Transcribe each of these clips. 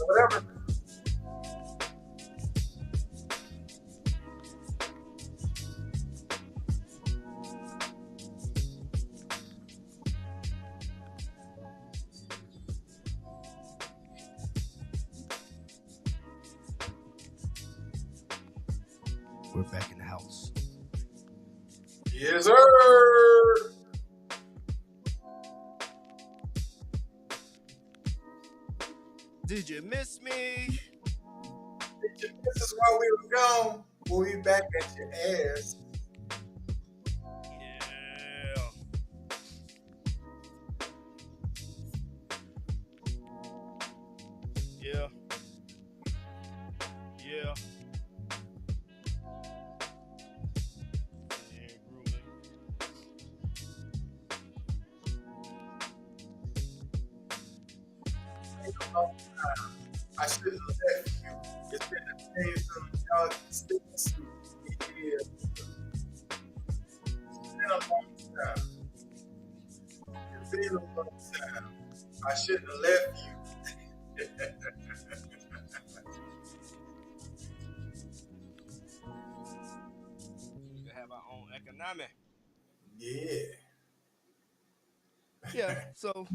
whatever. We're back in the house. Yes, sir. Did you miss me? This is why we were gone. We'll be back at your ass. Yeah. Yeah. Yeah. Yeah, groovy. I shouldn't have left you. It's been a change from y'all sticks. Yeah. It's been a long time. It's been a long time. I shouldn't have left you. We can have our own economy. Yeah. Yeah, so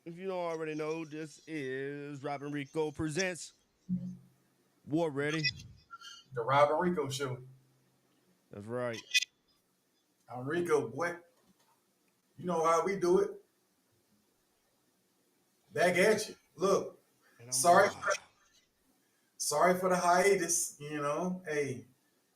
if you don't already know, this is Robin Rico presents War Ready. The Rob and Rico show. That's right. I'm Rico, boy. You know how we do it. Back at you. Look, And I'm sorry, raw. sorry for the hiatus. You know, hey,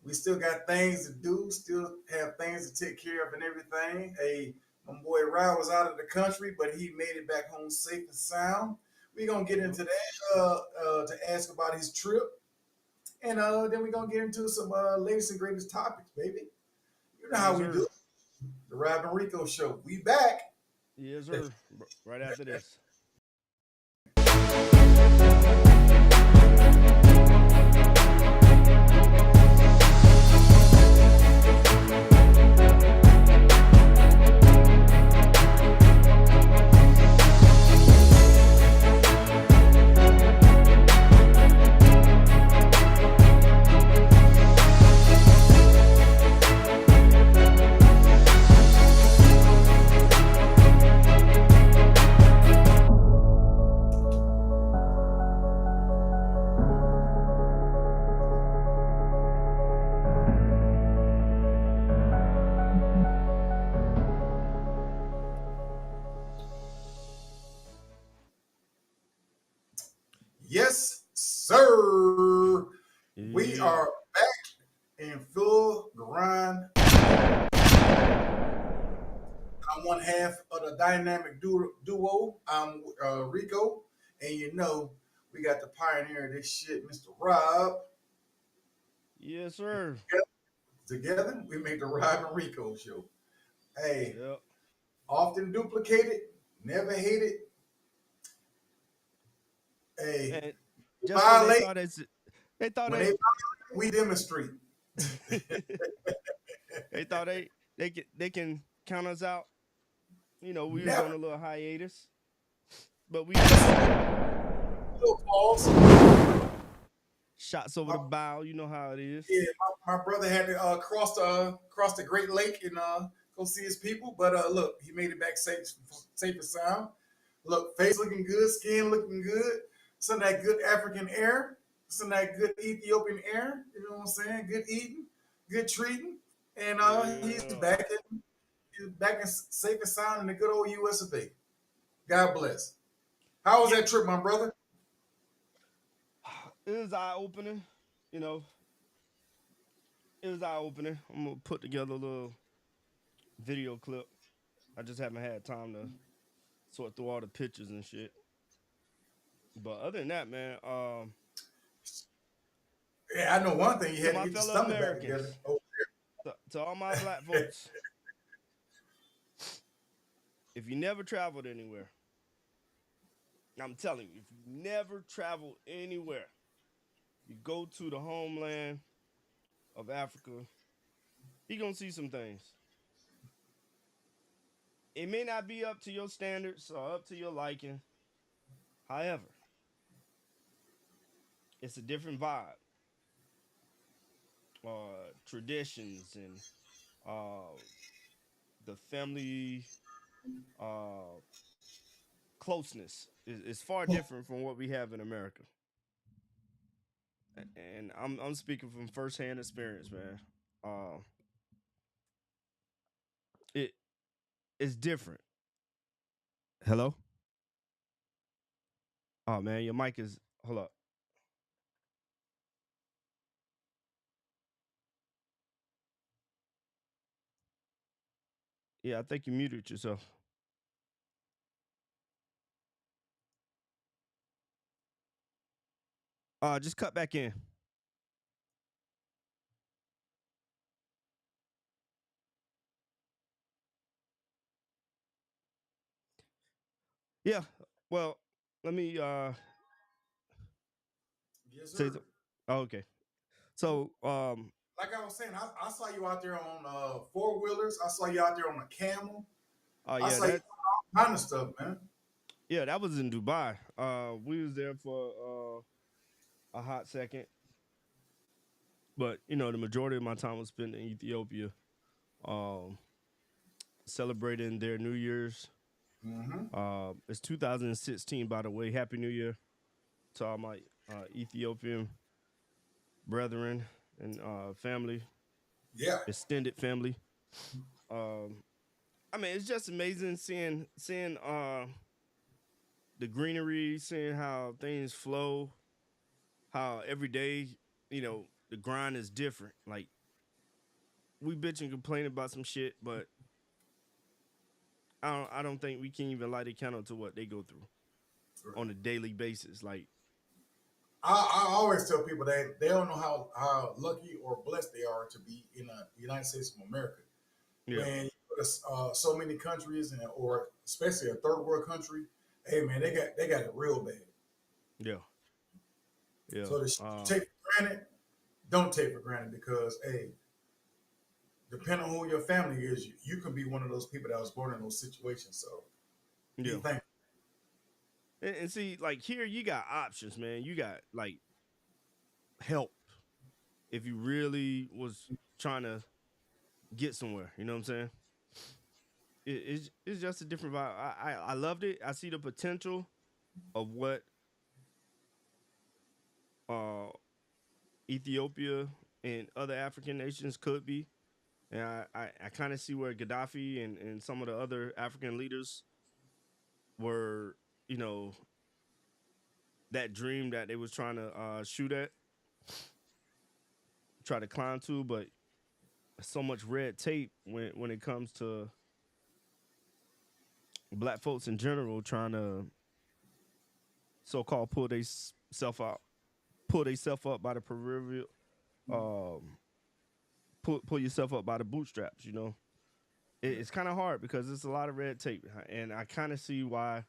we still got things to do. Still have things to take care of and everything. Hey, my boy Rob was out of the country, but he made it back home safe and sound. We're gonna get into that to ask about his trip, and then we're gonna get into some latest and greatest topics, baby. You know how Yes, we do sir. it. The Rob and Rico show. We back. Yes, sir. Right after this. Yes, sir. We Yeah. are back in full grind. I'm one half of the dynamic duo. I'm Rico, and you know we got the pioneer of this shit, Mr. Rob. Yes, sir. Together, we make the Rob and Rico show. Hey, Yep. often duplicated, never hated. Hey, And just when violate they thought when they they violate, we demonstrate. they thought they can count us out. You know, we was Never. on a little hiatus, but we back. No pause. Shots over the bow. You know how it is. Yeah, my brother had to cross the Great Lake and go see his people. But look, he made it back safe and sound. Look, face looking good, skin looking good. Some of that good African air, some of that good Ethiopian air. You know what I'm saying? Good eating, good treating, and Yeah. he's back in safe and sound in the good old U.S. of A. God bless. How was Yeah. that trip, my brother? It was eye opening. You know, it was eye opening. I'm gonna put together a little video clip. I just haven't had time to sort through all the pictures and shit. But other than that, man, Yeah, I know one thing. You to had to my get your fellow stomach back together. Americans, Oh, to all my black folks, if you never traveled anywhere, I'm telling you, if you never traveled anywhere, you go to the homeland of Africa, you're gonna see some things. It may not be up to your standards or up to your liking. However, it's a different vibe. Traditions and uh, the family uh, closeness is far different from what we have in America. And I'm speaking from firsthand experience, man. Uh, it it's different. Hello. Oh man, your mic is hold up. Yeah, I think you muted yourself. Just cut back in. Yeah. Well, let me Yes, say. sir. Oh, okay. So Like I was saying, I saw you out there on four wheelers. I saw you out there on a camel. oh I yeah, saw you that doing all kind of stuff, man. yeah, that was in Dubai. We was there for a hot second, but you know, the majority of my time was spent in Ethiopia, um, celebrating their New Year's. Mm-hmm. It's 2016, by the way. Happy New Year to all my Ethiopian brethren and family, Yeah. extended family. Um, I mean, it's just amazing seeing the greenery, seeing how things flow, how every day, you know, the grind is different. Like we bitch and complain about some shit, but I don't think we can even light a candle to what they go through on a daily basis. Like I always tell people that they don't know how lucky or blessed they are to be in the United States of America. yeah, When you go to so many countries, and or especially a third world country, hey man, they got it real bad. yeah, yeah. So the shit you take for granted, don't take for granted because hey, depending on who your family is, you can be one of those people that was born in those situations. So be Yeah. thankful. And see, like here you got options, man. You got like help if you really was trying to get somewhere. You know what I'm saying? It's just a different vibe. I loved it. I see the potential of what uh Ethiopia and other African nations could be. And I kind of see where Gaddafi and some of the other African leaders were, you know, that dream that they was trying to shoot at, try to climb to, but so much red tape when it comes to black folks in general trying to so-called pull they self out, pull they self up by the proverbial, um, pull yourself up by the bootstraps. You know, it's kind of hard because it's a lot of red tape, and I kind of see why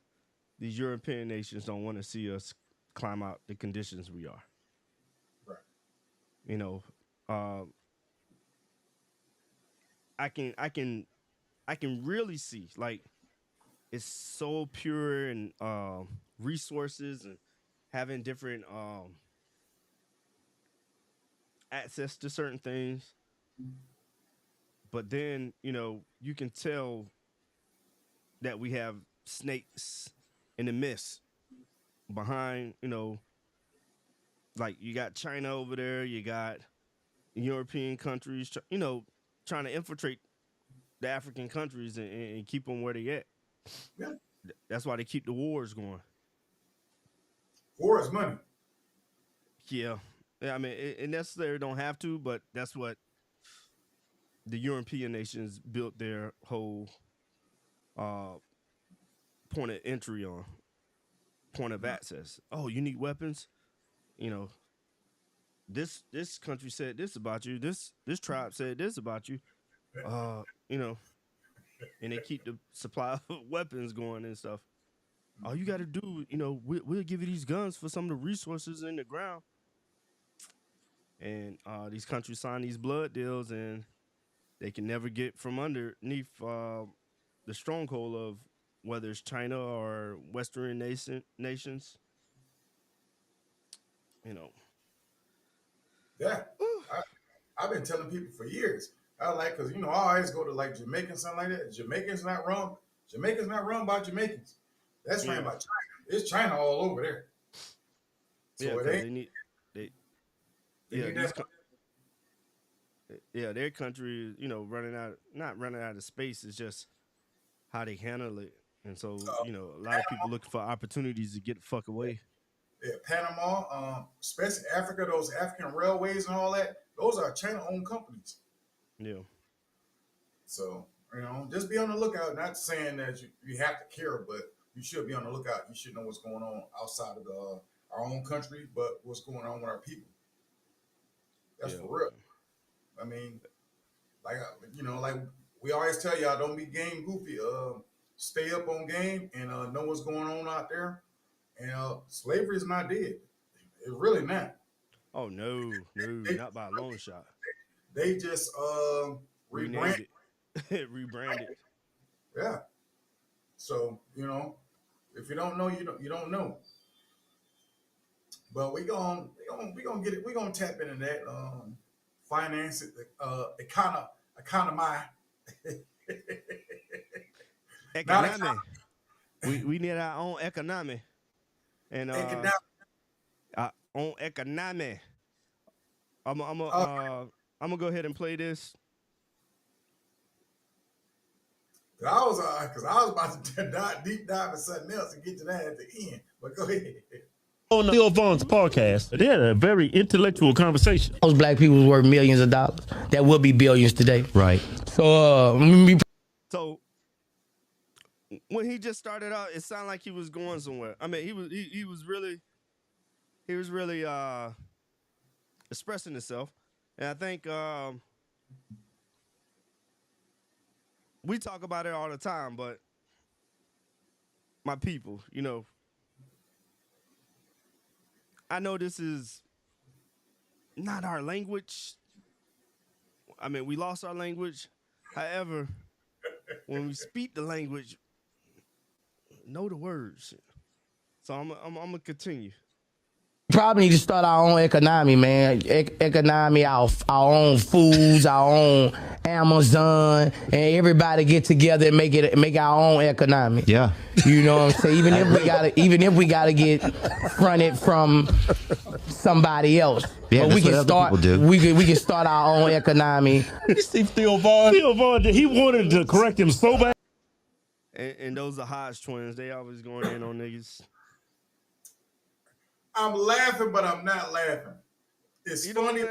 these European nations don't want to see us climb out the conditions we are. Right. You know, uh, I can really see like it's so pure and resources and having different access to certain things. But then, you know, you can tell that we have snakes in the mist behind, you know, like you got China over there, you got European countries, you know, trying to infiltrate the African countries and keep them where they at. Yeah. That's why they keep the wars going. War is money. Yeah. Yeah, I mean, it necessarily don't have to, but that's what the European nations built their whole uh, point of entry on, point of Right. access. Oh, you need weapons? You know, this country said this about you. This tribe said this about you. You know, and they keep the supply of weapons going and stuff. All you got to do, you know, we'll give you these guns for some of the resources in the ground. And these countries sign these blood deals, and they can never get from underneath the stronghold of whether it's China or Western nations. You know. Yeah, Ooh. I've been telling people for years. I like because I always go to like Jamaican something like that. Jamaicans not run. Jamaicans not run by Jamaicans. That's ran Yeah, by China. It's China all over there. yeah, So it because ain't. they They yeah need that. yeah, their country, running out, not running out of space, is just how they handle it. And so, a lot of people looking for opportunities to get the fuck away. Yeah, Panama, especially Africa, those African railways and all that. Those are China-owned companies. Yeah, So just be on the lookout. Not saying that you have to care, but you should be on the lookout. You should know what's going on outside of our own country, but what's going on with our people. That's yeah, for real. I mean, like like we always tell y'all, don't be game goofy. Stay up on game and know what's going on out there. And slavery is not dead. It's really not. Oh no, no, They, not by a long shot. they just rebrand. Renamed it, rebranded. Yeah. So if you don't know, you don't know. But we gonna get it. We gonna tap into that finance, economy, not Economy. We need our own economy, and economic. our own economy. I'm I'm a, Uh, uh I'm gonna go ahead and play this. I was about to deep dive in something else and get to that at the end. But go ahead. On Lil Vaughn's podcast, they had a very intellectual conversation. Those black people was worth millions of dollars. That would be billions today. Right. So So when he just started out, it sounded like he was going somewhere. I mean, he was really expressing himself, and I think we talk about it all the time. But my people, I know this is not our language. I mean, we lost our language. However, when we speak the language, know the words. So I'm gonna continue. probably need to start our own economy, man. Economy, our own foods, our own Amazon, and everybody get together and make our own economy. Yeah. You know what I'm saying? Even if we gotta get fronted from somebody else. Yeah, but we that's can what start. other people do. We can start our own economy. You see Phil Vaughn? Phil Vaughn, he wanted to correct him so bad. And those are Hodge twins. They always going in on niggas. I'm laughing, but I'm not laughing. It's funny.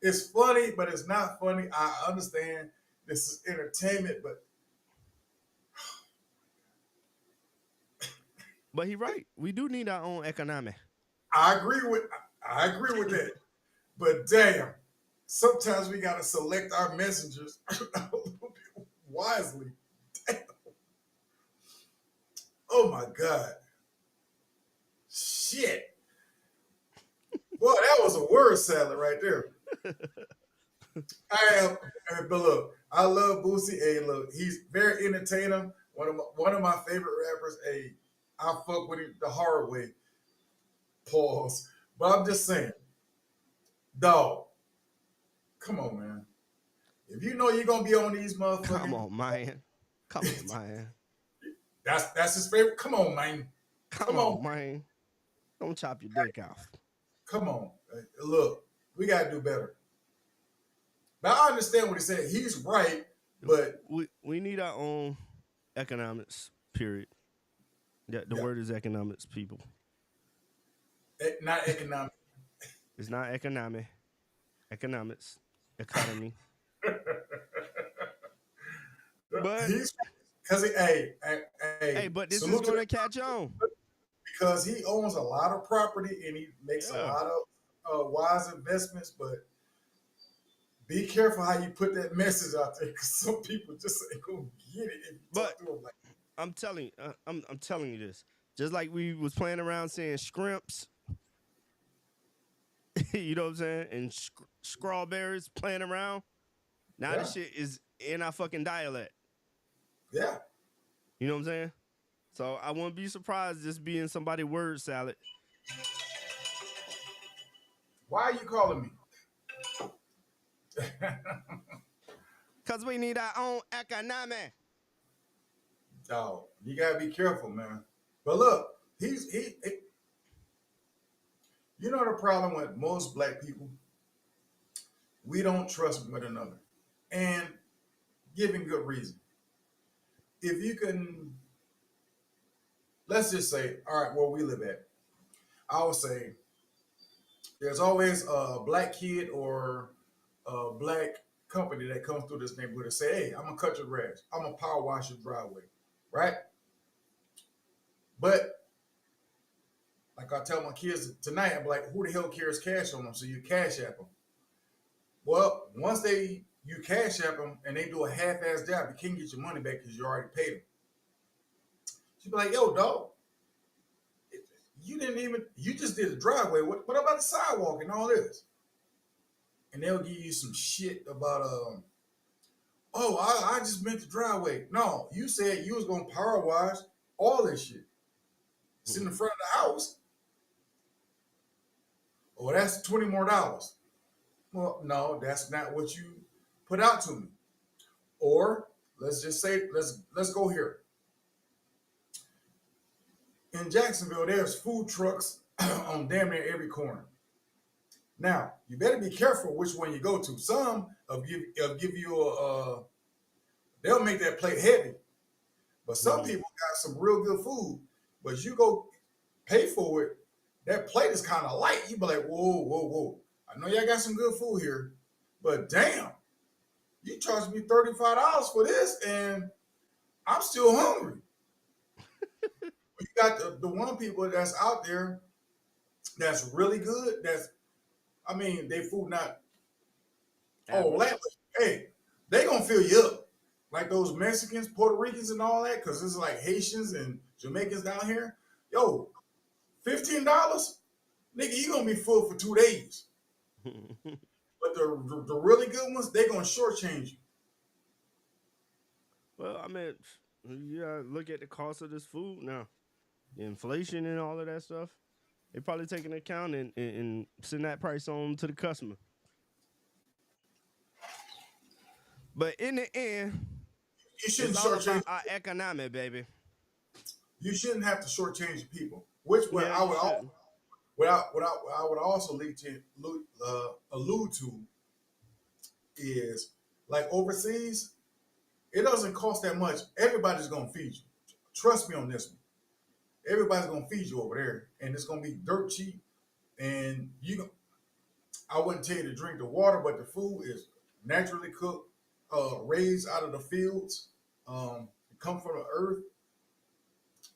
It's funny, but it's not funny. I understand this is entertainment, but he right. We do need our own economy. I agree with that. But damn, sometimes we gotta select our messengers wisely. Damn. Oh my God. Shit. Boy, that was a word salad right there. But look, I love Boosie. Hey, look, he's very entertaining. One of my favorite rappers. Hey, I fuck with him the hard way. Pause. But I'm just saying, dog. Come on, man. If you know you're gonna be on these motherfuckers, Come on, man. That's his favorite. Come on, man. Come on, man. Don't chop your dick off. Come on. Look, we gotta do better. But I understand what he said. He's right, but we need our own economics. Period. The word is economics, people. Not economic. It's not economic. Economics. Economy. But because hey, but this is going to catch on because he owns a lot of property and he makes a lot of wise investments. But be careful how you put that message out there because some people just ain't gonna get it. If you talk to them like that. I'm telling you this. Just like we was playing around saying scrimps, you know what I'm saying, and strawberries playing around. Now this shit is in our fucking dialect. Yeah. You know what I'm saying? So I wouldn't be surprised this being somebody word salad. Why are you calling me? Cause we need our own economy. Dog, you gotta be careful, man. But look, you know the problem with most black people, we don't trust one another, and giving good reason. If you can, let's just say, all right, where we live at, I would say there's always a black kid or a black company that comes through this neighborhood and say, "Hey, I'm gonna cut your grass. I'm gonna power wash your driveway," right? But like I tell my kids tonight, I'm like, "Who the hell carries cash on them?" So you cash app them. Well, once you cash app them and they do a half-ass job, you can't get your money back because you already paid them. She'd be like, "Yo, dog, you just did the driveway. What about the sidewalk and all this?" And they'll give you some shit about oh, I just meant the driveway. No, you said you was gonna power wash all this shit. It's in the front of the house. Oh, that's $20 more. Well, no, that's not what you put out to me. Or let's just say, let's go here. In Jacksonville, there's food trucks on damn near every corner. Now, you better be careful which one you go to. Some will give you they'll make that plate heavy. But some people got some real good food. But you go pay for it, that plate is kind of light. You be like, whoa, whoa, whoa. I know y'all got some good food here, but damn, you charged me $35 for this, and I'm still hungry. You got the one people that's out there that's really good. They food not. Oh, hey, they gonna fill you up like those Mexicans, Puerto Ricans, and all that, because it's like Haitians and Jamaicans down here. Yo, $15, nigga, you gonna be full for 2 days. But the really good ones, they gonna shortchange you. Well, I mean, you gotta look at the cost of this food now, the inflation and all of that stuff. They probably take into account and send that price on to the customer. But in the end, You shouldn't it's all shortchange. about our economy, baby. You shouldn't have to shortchange people. Which what Yeah, I you would shouldn't. what I would also allude to is like overseas, it doesn't cost that much. Everybody's gonna feed you. Trust me on this one. Everybody's gonna feed you over there, and it's gonna be dirt cheap. And I wouldn't tell you to drink the water, but the food is naturally cooked, raised out of the fields, come from the earth.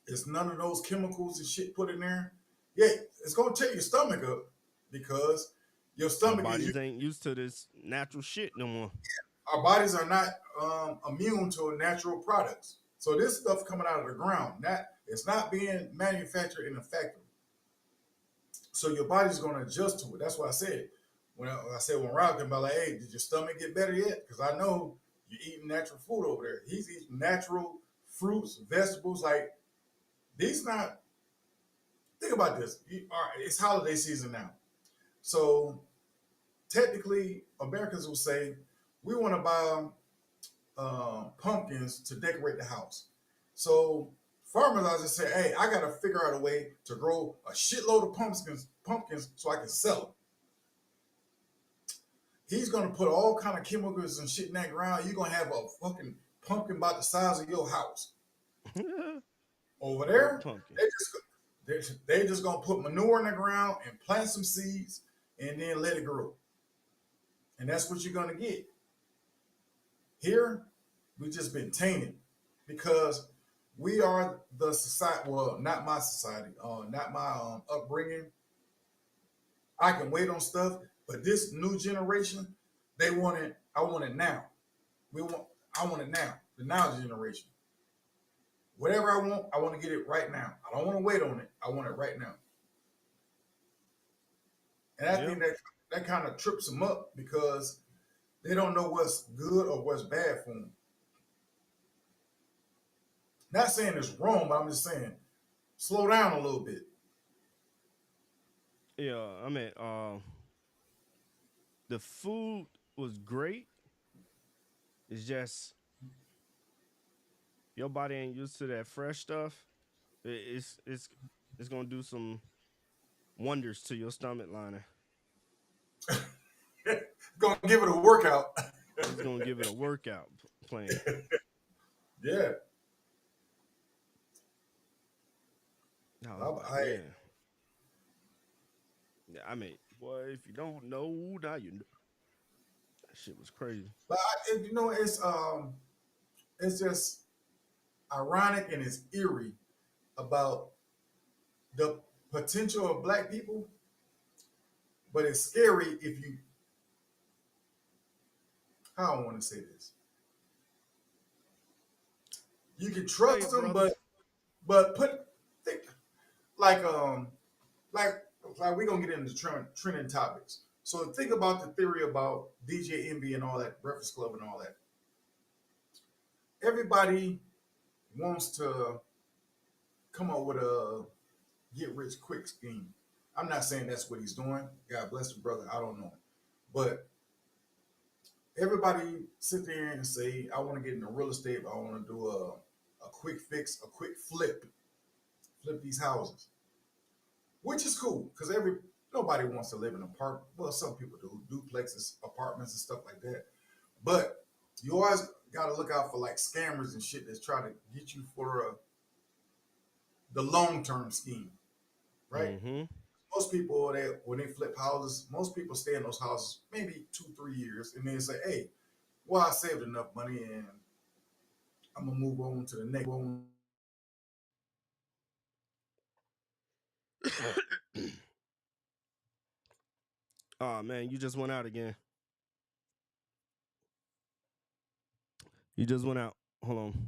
It's none of those chemicals and shit put in there. Yeah, it's gonna tear your stomach up because your Our stomach bodies ain't used to this natural shit no more. our bodies are not immune to natural products. So this stuff coming out of the ground, it's not being manufactured in a factory. So your body's gonna adjust to it. That's what I said. When Rob came by, like, hey, did your stomach get better yet? Because I know you're eating natural food over there. He's eating natural fruits, vegetables. Like these not. Think about this. All right, it's holiday season now. So technically, Americans will say we want to buy pumpkins to decorate the house. So farmers are just say, hey, I got to figure out a way to grow a shitload of pumpkins so I can sell them. He's gonna put all kind of chemicals and shit in that ground. You're gonna have a fucking pumpkin about the size of your house. Over there, Pumpkin. they just gonna put manure in the ground and plant some seeds and then let it grow. And that's what you're gonna get. Here, we just been tainted because we are the society. Well, not my society, not my upbringing. I can wait on stuff, but this new generation, they want it. I want it now. I want it now. The now generation. Whatever I want to get it right now. I don't want to wait on it. I want it right now. And I think that kind of trips them up because they don't know what's good or what's bad for them. Not saying it's wrong, but I'm just saying slow down a little bit. Yeah, I mean, the food was great. It's just your body ain't used to that fresh stuff. It's gonna do some wonders to your stomach lining. Gonna give it a workout. It's gonna give it a workout plan. Yeah. Oh man. Yeah, I mean, boy, if you don't know, now you know. That shit was crazy. But you know, it's just ironic and it's eerie about the potential of black people, but it's scary if you. How I want to say this. You can trust them, brother. but think like like like we're gonna get into trending topics. So think about the theory about DJ Envy and all that, Breakfast Club and all that. Everybody wants to come up with a get rich quick scheme. I'm not saying that's what he's doing. God bless the brother. I don't know. But everybody sit there and say, I want to get into real estate. I want to do a quick fix, a quick flip these houses, which is cool because nobody wants to live in an apartment. Well, some people do, duplexes, apartments, and stuff like that. But you always got to look out for like scammers and shit that's trying to get you for the long-term scheme, right? Mm-hmm. Most people, when they flip houses, most people stay in those houses maybe 2-3 years, and then say, "Hey, well, I saved enough money, and I'm gonna move on to the next one." Oh man, you just went out again. You just went out. Hold on.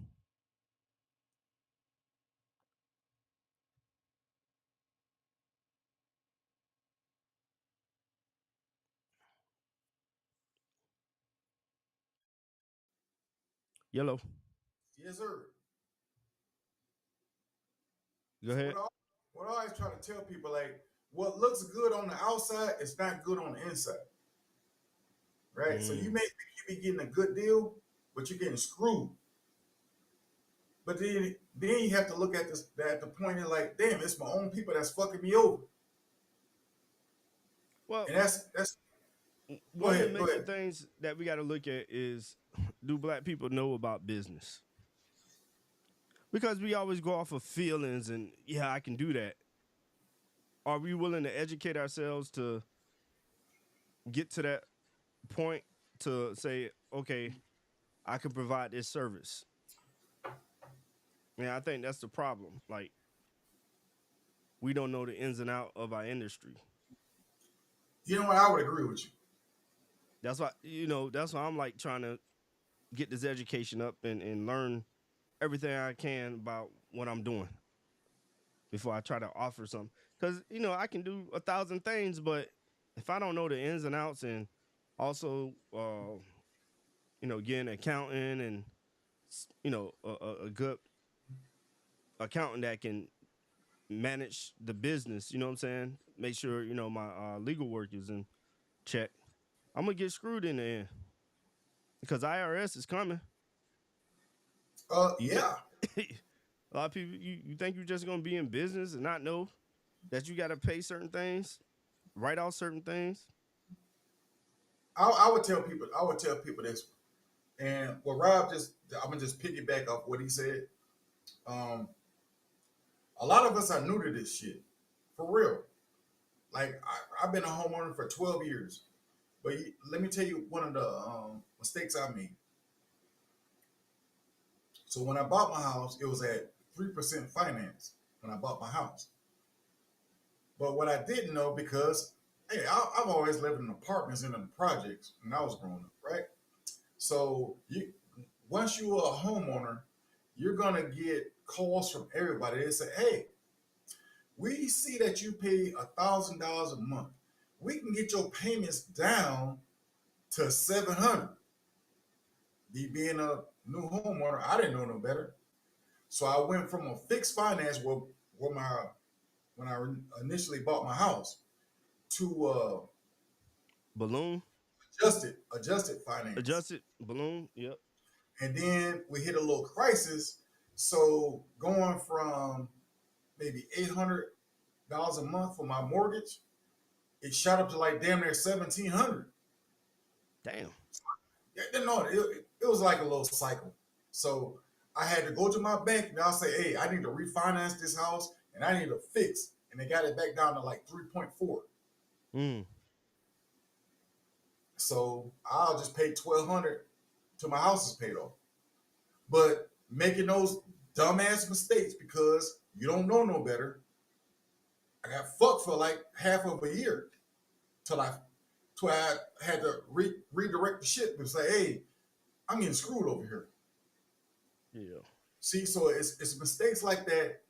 Yellow. Yes, sir. Go So ahead. what I always try to tell people, like, what looks good on the outside is not good on the inside, right? So you may think you be getting a good deal, but you're getting screwed. But then you have to look at this at the point of like, damn, it's my own people that's fucking me over. Well, And that's go one of the ahead, go major ahead. things that we got to look at is, do black people know about business? Because we always go off of feelings and, yeah, I can do that. Are we willing to educate ourselves to get to that point to say, okay, I can provide this service? Yeah, I think that's the problem. Like, we don't know the ins and out of our industry. You know what? I would agree with you. That's why, that's why I'm like trying to get this education up and learn everything I can about what I'm doing before I try to offer something. Because, I can do 1,000 things, but if I don't know the ins and outs and also, getting an accountant and, a good accountant that can manage the business, you know what I'm saying? Make sure, my legal work is in check. I'm going to get screwed in the end because IRS is coming. You think Yeah. a lot of people, you think you're just going to be in business and not know that you got to pay certain things, write off certain things? I would tell people this. And what Rob I'm gonna just piggyback off what he said. Um, a lot of us are new to this shit, for real. Like I've been a homeowner for 12 years, but let me tell you one of the mistakes I made. So when I bought my house, it was at 3% finance when I bought my house. But what I didn't know, because hey, I've always lived in apartments and in projects when I was growing up, right? So once you are a homeowner, you're gonna get calls from everybody. They say, "Hey, we see that you pay $1,000 a month. We can get your payments down to 700." Me being a new homeowner, I didn't know no better, so I went from a fixed finance where when I initially bought my house to Balloon? adjusted finance. Adjusted balloon. Yep. And then we hit a little crisis. So going from maybe $800 a month for my mortgage, it shot up to like damn near 1,700. Damn. Yeah, no, it was like a little cycle. So I had to go to my bank and I'll say, hey, I need to refinance this house and I need to fix. And they got it back down to like 3.4. Mm. So I'll just pay 1,200 till my house is paid off. But making those dumbass mistakes because you don't know no better, I got fucked for like half of a year till I had to redirect the ship and say, hey, I'm getting screwed over here. Yeah. See, so it's mistakes like that,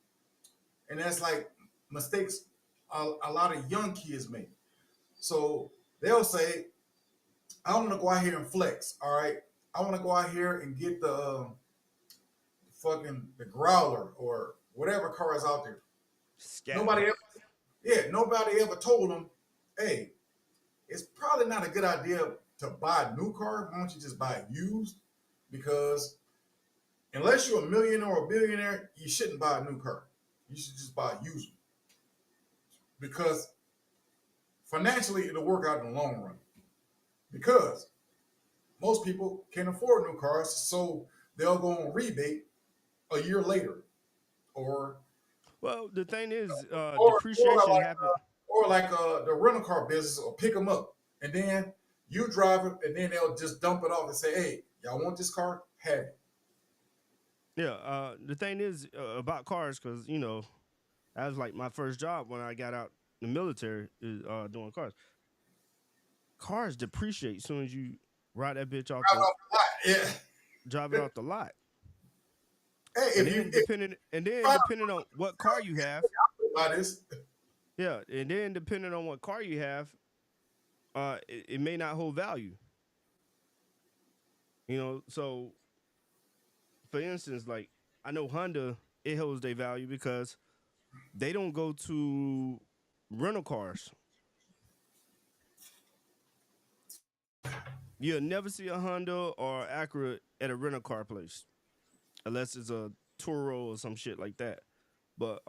and that's like mistakes a lot of young kids make. So they'll say, I want to go out here and flex. All right, I want to go out here and get the growler or whatever car is out there. Scat. Nobody ever told them, hey, it's probably not a good idea to buy a new car. Why don't you just buy it used? Because unless you're a millionaire or a billionaire, you shouldn't buy a new car. You should just buy a used one. Because financially, it'll work out in the long run. Because most people can't afford new cars, so they'll go on rebate a year later. Or Well, the thing is, or depreciation like happens. the rental car business will pick them up, and then you drive it, and then they'll just dump it off and say, "Hey, y'all want this car? Have it." Yeah. The thing is about cars, because that was like my first job when I got out the military, is doing cars. Cars depreciate as soon as you ride that bitch off the Yeah. drive it off the lot. Hey, And if then you depending on what car you have, buy this, yeah, and then depending on what car you have, it may not hold value. So for instance, like I know Honda, it holds their value because they don't go to rental cars. You'll never see a Honda or Acura at a rental car place unless it's a Turo or some shit like that. But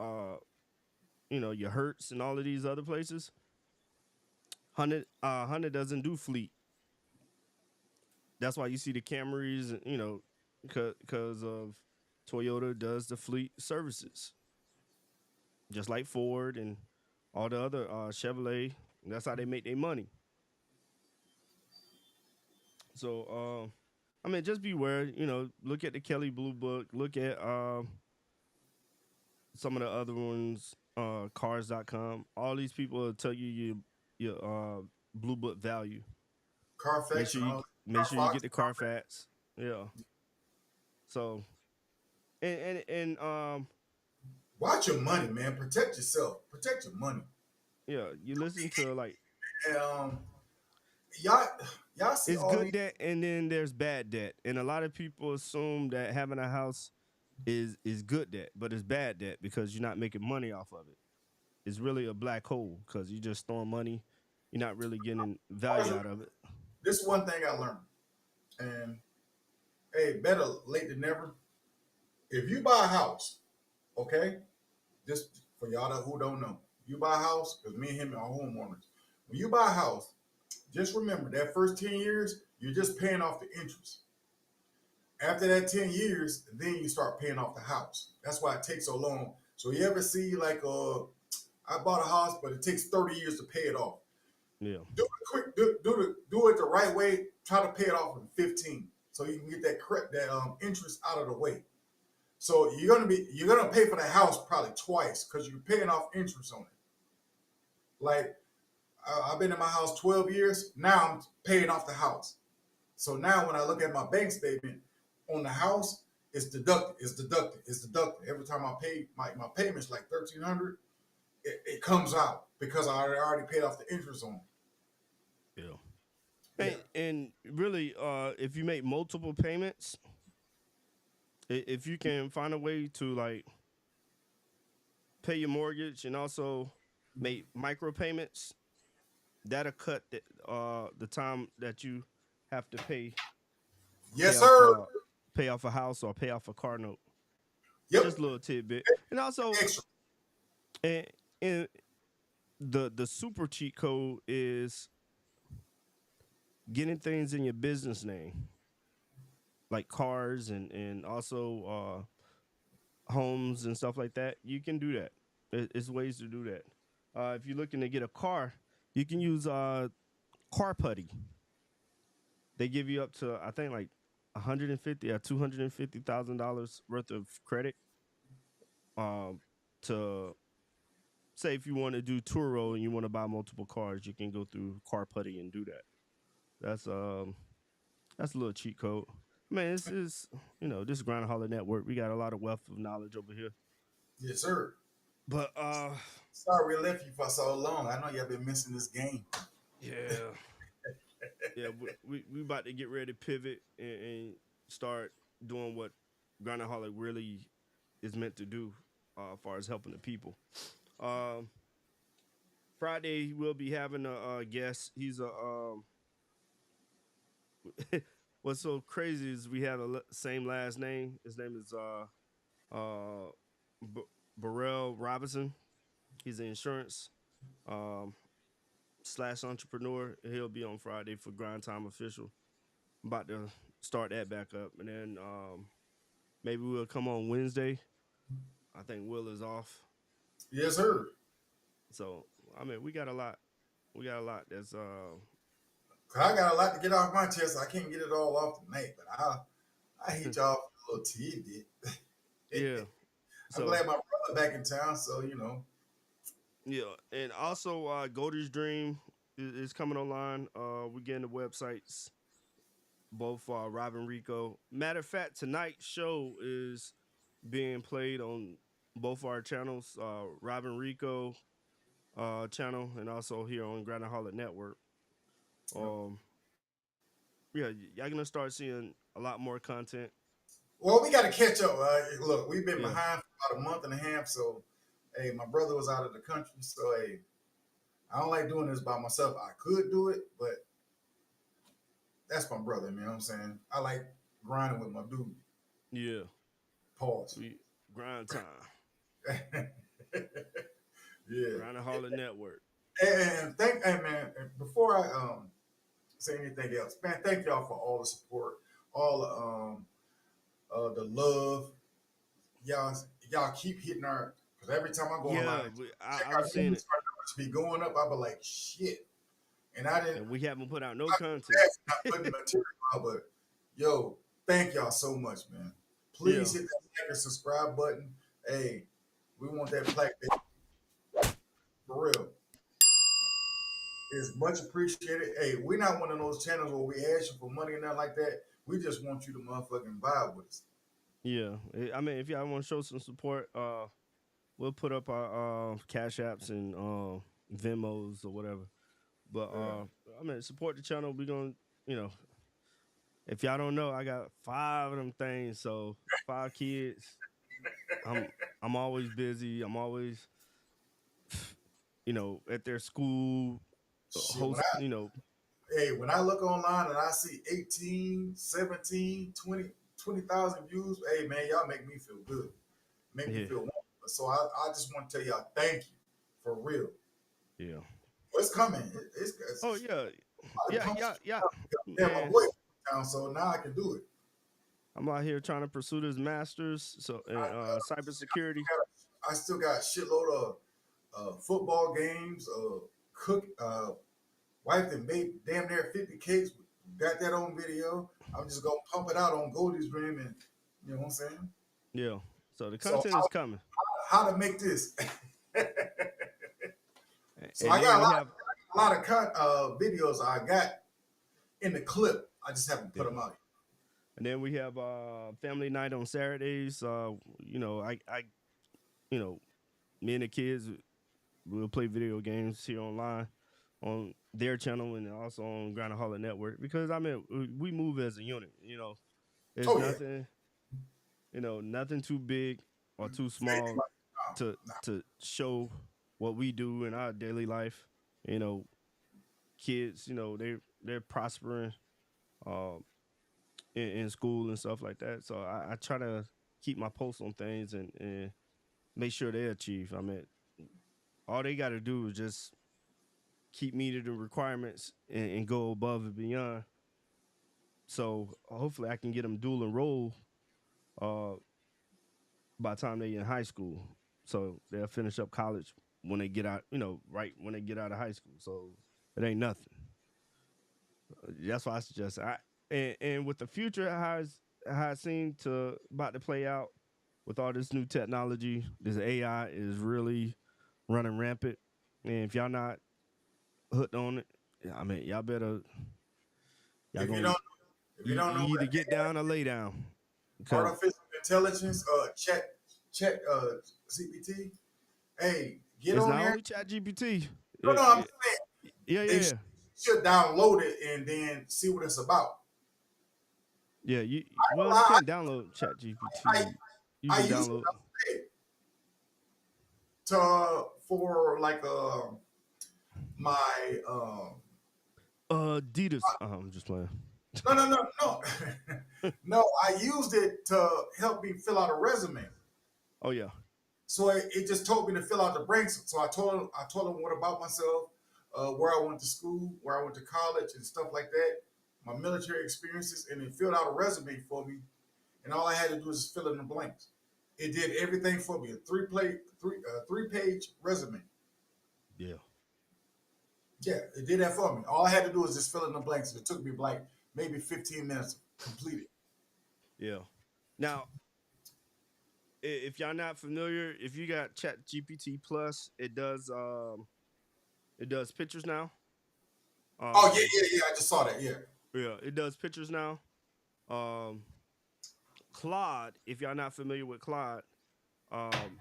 your Hertz and all of these other places, Honda doesn't do fleet. That's why you see the Camrys, because of Toyota does the fleet services, just like Ford and all the other Chevrolet. That's how they make their money. So, I mean, just beware. Look at the Kelly Blue Book. Look at some of the other ones, Cars.com. All these people will tell you your Blue Book value. Make Carfax sure and you all, make sure you Carfax. get the Carfax. Yeah. So, and Watch your money, man. Protect yourself. Protect your money. yeah, you listen to like And, y'all, y'all see it's all good these. debt and then there's bad debt, and a lot of people assume that having a house is good debt, but it's bad debt because you're not making money off of it. It's really a black hole because you're just throwing money. You're not really getting value out of it. This one thing I learned, and hey, better late than never. If you buy a house, okay, just for y'all who don't know, you buy a house because me and him are homeowners. When you buy a house, just remember that first 10 years, you're just paying off the interest. After that 10 years, then you start paying off the house. That's why it takes so long. So you ever see like I bought a house, but it takes 30 years to pay it off. Yeah. Do it quick, do it the right way. Try to pay it off in 15, so you can get that interest out of the way. So you're gonna pay for the house probably twice because you're paying off interest on it. Like I've been in my house 12 years. Now I'm paying off the house. So now when I look at my bank statement on the house, it's deducted. It's deducted. It's deducted. Every time I pay my payments like 1,300, it comes out because I already paid off the interest on it. Yeah. Yeah. And really, if you make multiple payments, if you can find a way to like pay your mortgage and also make micro payments, that'll cut the time that you have to pay Yes, sir. pay off a house or pay off a car note. Yep. Just a little tidbit. And also, Extra. and the super cheat code is getting things in your business name, like cars and also homes and stuff like that. You can do that. It's ways to do that. If you're looking to get a car, you can use car putty. They give you up to, I think, like 150 or $250,000 worth of credit. To say if you want to do Turo and you want to buy multiple cars, you can go through car putty and do that. That's a little cheat code. Man, this is this Grindaholic Network. We got a lot of wealth of knowledge over here. Yes, sir. But Sorry we left you for so long. I know y'all been missing this game. yeah, yeah, we about to get ready to pivot and start doing what Grindaholic really is meant to do, as far as helping the people. Friday we'll be having a guest. He's a what's so crazy is we have the same last name. His name is Burrell Robinson. He's an insurance / entrepreneur. He'll be on Friday for Grind Time Official. I'm about to start that back up, and then maybe we'll come on Wednesday. I think Will is off. Yes, sir. So I mean, we got a lot. We got a lot. That's I got a lot to get off my chest. I can't get it all off tonight, but I hit y'all for a little tidbit. yeah. I'm glad my brother back in town, so Yeah, and also Goldie's Dream is coming online. We're getting the websites, both Rob and Rico. Matter of fact, tonight's show is being played on both our channels, Rob and Rico channel, and also here on Grindaholic Network. Yeah, y'all gonna start seeing a lot more content. Well, we got to catch up. Look, we've been Yeah. behind for about a month and a half, so hey, my brother was out of the country, so hey, I don't like doing this by myself. I could do it, but that's my brother, man. You know what I'm saying? I like grinding with my dude. Yeah. Pause. Grind time. Yeah. Grindaholic Network. And man, before I say anything else, man, thank y'all for all the support, all the love. Y'all keep hitting our, because every time I go online, I was seeing it. Our numbers be going up. I be like, shit. And I didn't. And we haven't put out no content. Not putting material out, but yo, thank y'all so much, man. Please hit that like and subscribe button. Hey, we want that plaque, baby. For real. It's much appreciated. Hey, we're not one of those channels where we ask you for money and nothing like that. We just want you to motherfucking vibe with us. Yeah. I mean, if y'all want to show some support, we'll put up our Cash Apps and Venmos or whatever. But I mean, support the channel. We're gonna, if y'all don't know, I got 5 of them things. So 5 kids. I'm always busy. I'm always, at their school. Host, Hey, when I look online and I see 18, 17, 20,000 views, hey man, y'all make me feel good. Make me feel wonderful. So I just want to tell y'all thank you for real. Yeah. What's coming? It's oh yeah. Yeah. My boy down, so now I can do it. I'm out here trying to pursue this master's cybersecurity. I still got a shitload of football games, wife and made damn near 50 cakes. Got that on video. I'm just gonna pump it out on Goldie's Dream, and you know what I'm saying? Yeah. So the content is coming. How to make this? So and I got a lot of videos I got in the clip. I just haven't put them out. And then we have family night on Saturdays. Me and the kids we'll play video games here online on their channel and also on Grindaholic Network, because I mean we move as a unit. There's nothing, nothing too big or too small to show what we do in our daily life. kids, you know, they're prospering in school and stuff like that. So I try to keep my pulse on things and make sure they achieve. I mean, all they got to do is just keep meeting the requirements and go above and beyond. So hopefully I can get them dual enroll uh, by the time they in high school. So they'll finish up college when they get out, you know, right when they get out of high school. So it ain't nothing. That's why I suggest and with the future how it seemed to about to play out with all this new technology, this AI is really running rampant. And if y'all not hooked on it, I mean y'all better y'all If you gonna don't, if you don't know either what get down or lay down. Because artificial intelligence, chat, CPT, hey, get it's on not there. only Chat GPT. No, no, I'm saying Yeah, they yeah, yeah. should download it and then see what it's about. Yeah, you I, can't download Chat I, GPT. You I can use download it to for like my Adidas. I'm just playing. no no, I used it to help me fill out a resume. Oh yeah. So it just told me to fill out the blanks. So I told him what about myself, where I went to school, where I went to college, and stuff like that, my military experiences, and it filled out a resume for me. And all I had to do was fill in the blanks. It did everything for me. A three page resume. Yeah. Yeah, it did that for me. All I had to do was just fill in the blanks. It took me like maybe 15 minutes to complete it. Yeah. Now, if y'all not familiar, if you got Chat GPT Plus, it does pictures now. Oh yeah, Um yeah, yeah. I just saw that. Yeah. yeah, it does pictures now. Um Claude, if y'all not familiar with Claude, um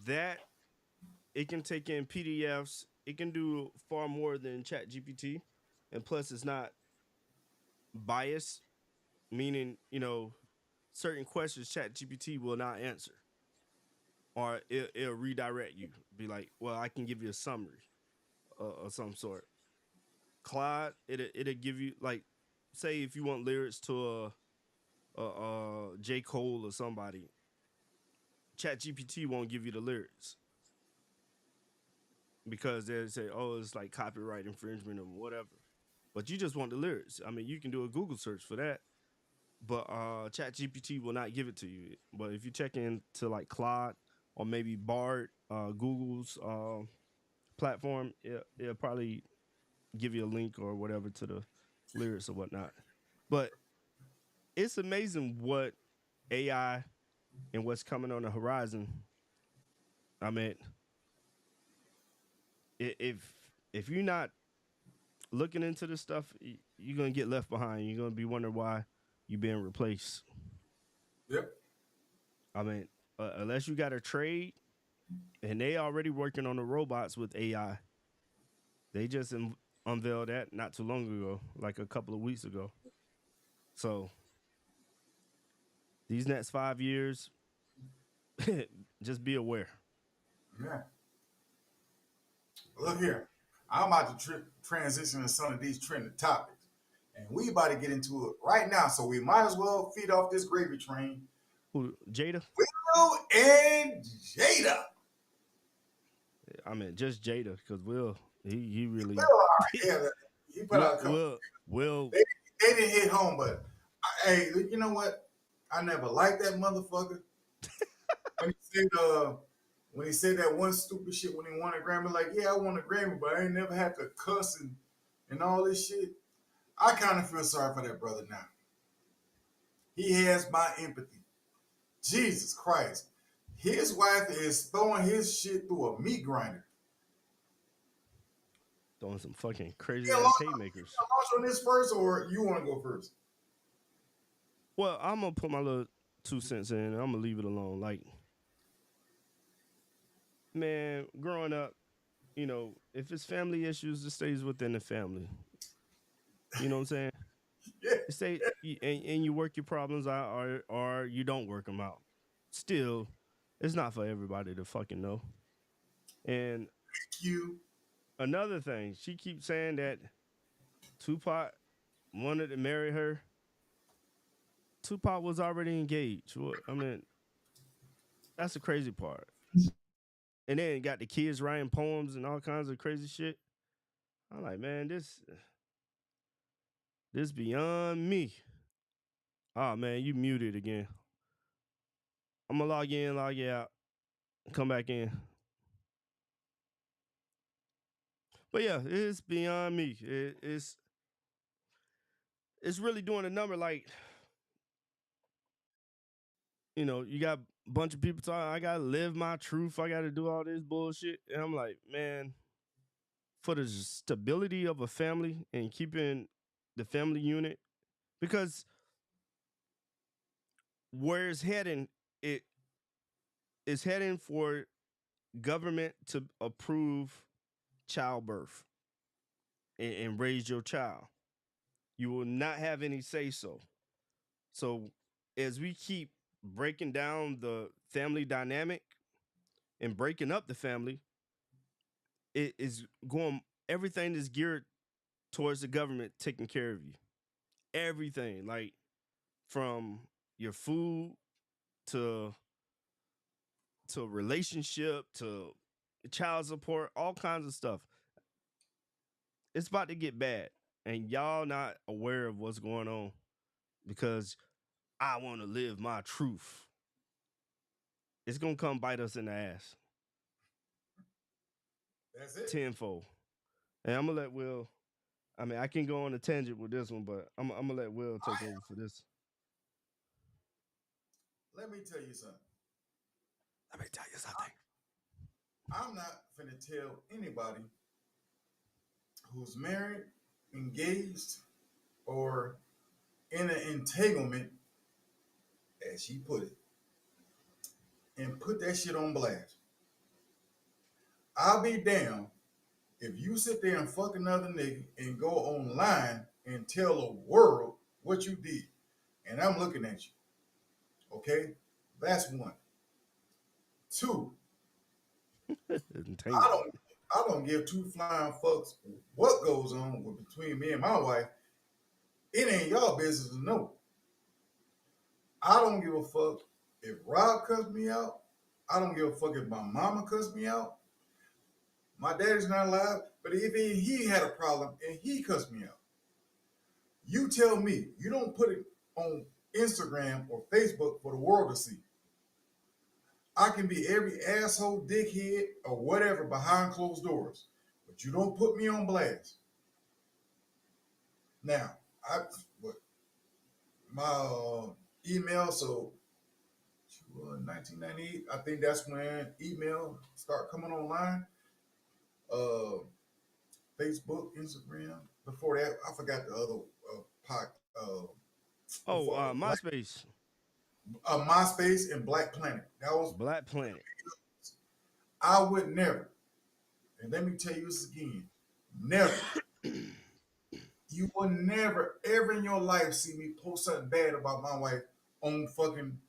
that it can take in PDFs. It can do far more than Chat GPT. And plus it's not biased, meaning, you know, certain questions Chat GPT will not answer. Or it'll redirect you. Be like, well, I can give you a summary of some sort. Claude, it'll give you like, say if you want lyrics to a J Cole or somebody, Chat GPT won't give you the lyrics because they say, oh, it's like copyright infringement or whatever. But you just want the lyrics. I mean, you can do a Google search for that, but Chat GPT will not give it to you. But if you check into like Claude or maybe Bard, Google's platform, it'll probably give you a link or whatever to the lyrics or whatnot. But it's amazing what AI and what's coming on the horizon. I mean, if you're not looking into this stuff, you're gonna get left behind. You're gonna be wondering why you're being replaced. Yep. I mean, unless you got a trade, and they already working on the robots with AI. They just unveiled that not too long ago, like a couple of weeks ago. So these next 5 years, just be aware. Yeah. Look here. I'm about to transition to some of these trending topics. And we about to get into it right now. So we might as well feed off this gravy train. Who, Jada? Will and Jada. I mean, just Jada, because Will, he really. Will, all right. Yeah, he put out a couple. Will. They didn't hit home, but hey, you know what? I never liked that motherfucker. When he said when he said that one stupid shit when he won a Grammy, like, yeah, I won a Grammy, but I ain't never had to cuss and all this shit. I kind of feel sorry for that brother now. He has my empathy. Jesus Christ. His wife is throwing his shit through a meat grinder. Throwing some fucking crazy Yeah, ass haymakers. launch on this first, or you want to go first? Well, I'm gonna put my little 2 cents in. And I'm gonna leave it alone. Like, man, growing up, you know, if it's family issues, it stays within the family. You know what I'm saying? Yeah. Say and you work your problems out, or you don't work them out. Still, it's not for everybody to fucking know. And You. another thing, she keeps saying that Tupac wanted to marry her. Tupac was already engaged. I mean, that's the crazy part. And then got the kids writing poems and all kinds of crazy shit. I'm like, man, this beyond me. Oh man, you muted again. I'm gonna log in, log you out, come back in. But yeah, it's beyond me. It's really doing a number. Like, you got a bunch of people talking, I gotta live my truth, I gotta do all this bullshit. And I'm like, man, for the stability of a family and keeping the family unit, because where it's heading, it is heading for government to approve childbirth and raise your child. You will not have any say so. So as we keep breaking down the family dynamic and breaking up the family, it is going, everything is geared towards the government taking care of you. Everything, like from your food to relationship to child support, all kinds of stuff. It's about to get bad, and y'all not aware of what's going on because I want to live my truth. It's gonna come bite us in the ass. That's it. Tenfold. And I'm gonna let Will. I mean, I can go on a tangent with this one, but I'm gonna let Will take over for this. Let me tell you something. Let me tell you something. I'm not finna tell anybody who's married, engaged, or in an entanglement, as she put it, and put that shit on blast. I'll be damned if you sit there and fuck another nigga and go online and tell the world what you did. And I'm looking at you. Okay? That's one. Two, I don't give two flying fucks what goes on between me and my wife. It ain't y'all business to know. I don't give a fuck if Rob cussed me out. I don't give a fuck if my mama cussed me out. My daddy's not alive, but if he had a problem and he cussed me out, you tell me. You don't put it on Instagram or Facebook for the world to see. I can be every asshole, dickhead, or whatever behind closed doors, but you don't put me on blast. Now, my email, so 1998, I think that's when email started coming online. Facebook, Instagram. Before that, I forgot the other MySpace. MySpace and Black Planet. That was Black Planet. I would never, and let me tell you this again, never. You will never, ever in your life see me post something bad about my wife on fucking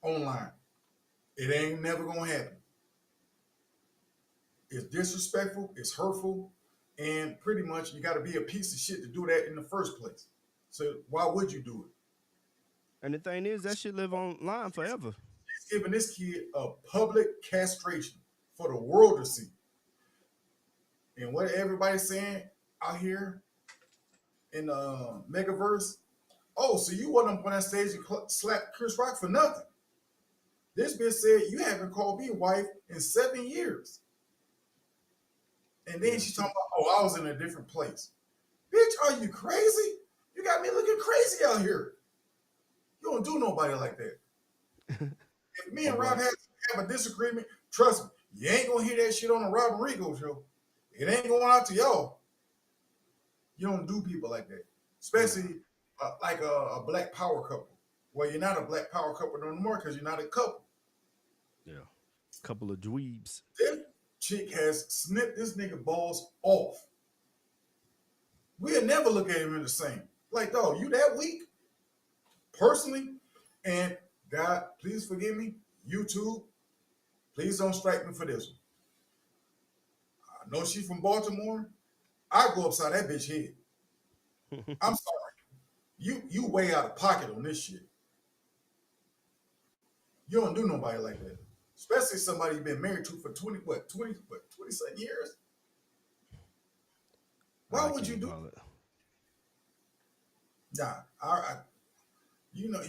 online. It ain't never gonna happen. It's disrespectful, it's hurtful, and pretty much you gotta be a piece of shit to do that in the first place. So why would you do it? And the thing is, that shit live online forever. It's giving this kid a public castration for the world to see. And what everybody's saying out here in the Megaverse, oh, so you went up on that stage and slapped Chris Rock for nothing. This bitch said, you haven't called me wife in 7 years. And then she's talking about, oh, I was in a different place. Bitch, are you crazy? You got me looking crazy out here. You don't do nobody like that. If me and Rob have a disagreement, trust me, you ain't gonna hear that shit on the Rob and Rico show. It ain't going out to y'all. You don't do people like that, especially like a black power couple. Well, you're not a black power couple no more because you're not a couple. Yeah, couple of dweebs. This chick has snipped this nigga balls off. We'll never look at him in the same. Like, dog, you that weak? Personally, and God, please forgive me. YouTube, please don't strike me for this one. know she from Baltimore, I go upside that bitch head. I'm sorry. You way out of pocket on this shit. You don't do nobody like that. Especially somebody you've been married to for 27 years? Why would you do it? Nah, you know,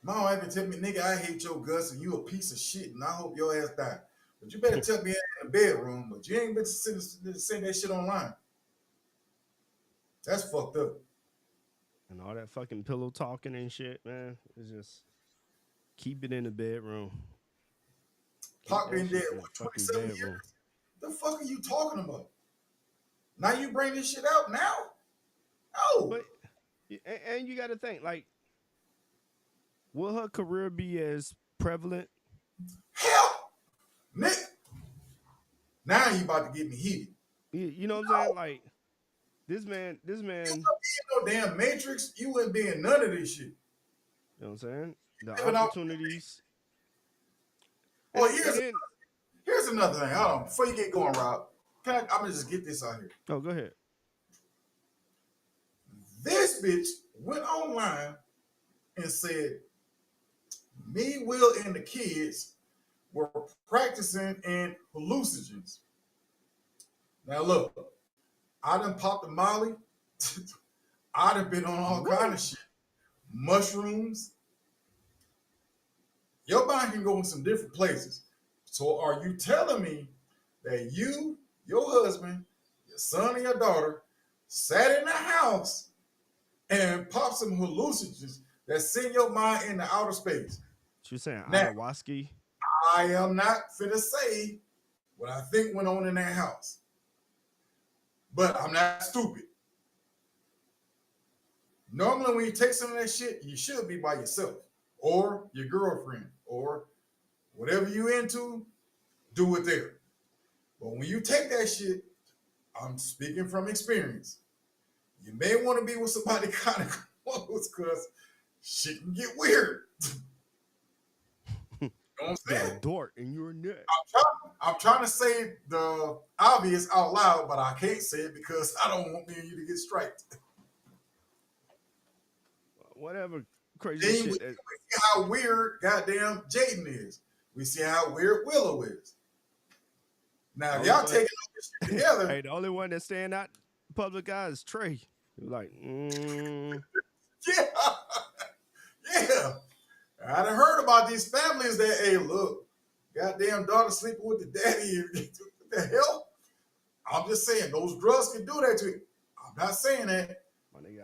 my wife can tell me, nigga, I hate your guts and you a piece of shit and I hope your ass die. But you better tell me in the bedroom, but you ain't been sending that shit online. That's fucked up. And all that fucking pillow talking and shit, man. It's just keep it in the bedroom. Pac been dead, what, 27 years? The fuck are you talking about? Now you bring this shit out now? No. But, and you got to think, like, will her career be as prevalent? Hell, Nick. Now you about to get me heated. You know what I'm saying? Like, this man. You wouldn't be in no damn Matrix. You wouldn't be in none of this shit. You know what I'm saying? The opportunities. Well, here's another thing. Hold on. Before you get going, Rob, I'm going to just get this out here. Oh, go ahead. This bitch went online and said, me, Will, and the kids were practicing in hallucinogens. Now, look, I done popped a Molly. I done been on all kind of shit. Mushrooms. Your mind can go in some different places. So are you telling me that you, your husband, your son, and your daughter sat in the house and popped some hallucinogens that send your mind into outer space? She saying ayahuasca? I am not finna say what I think went on in that house. But I'm not stupid. Normally when you take some of that shit, you should be by yourself or your girlfriend or whatever you into, do it there. But when you take that shit, I'm speaking from experience. You may want to be with somebody kind of close because shit can get weird. You know what I'm saying? Got a dart in your neck. I'm trying to say the obvious out loud, but I can't say it because I don't want me and you to get striked. Whatever crazy then shit. We see how weird goddamn Jaden is. We see how weird Willow is. Now, if y'all taking all this shit together. Hey, the only one that's staying out public eye is Trey. Like, Yeah. I done heard about these families that, hey, look, goddamn daughter sleeping with the daddy. What the hell? I'm just saying, those drugs can do that to you. I'm not saying that.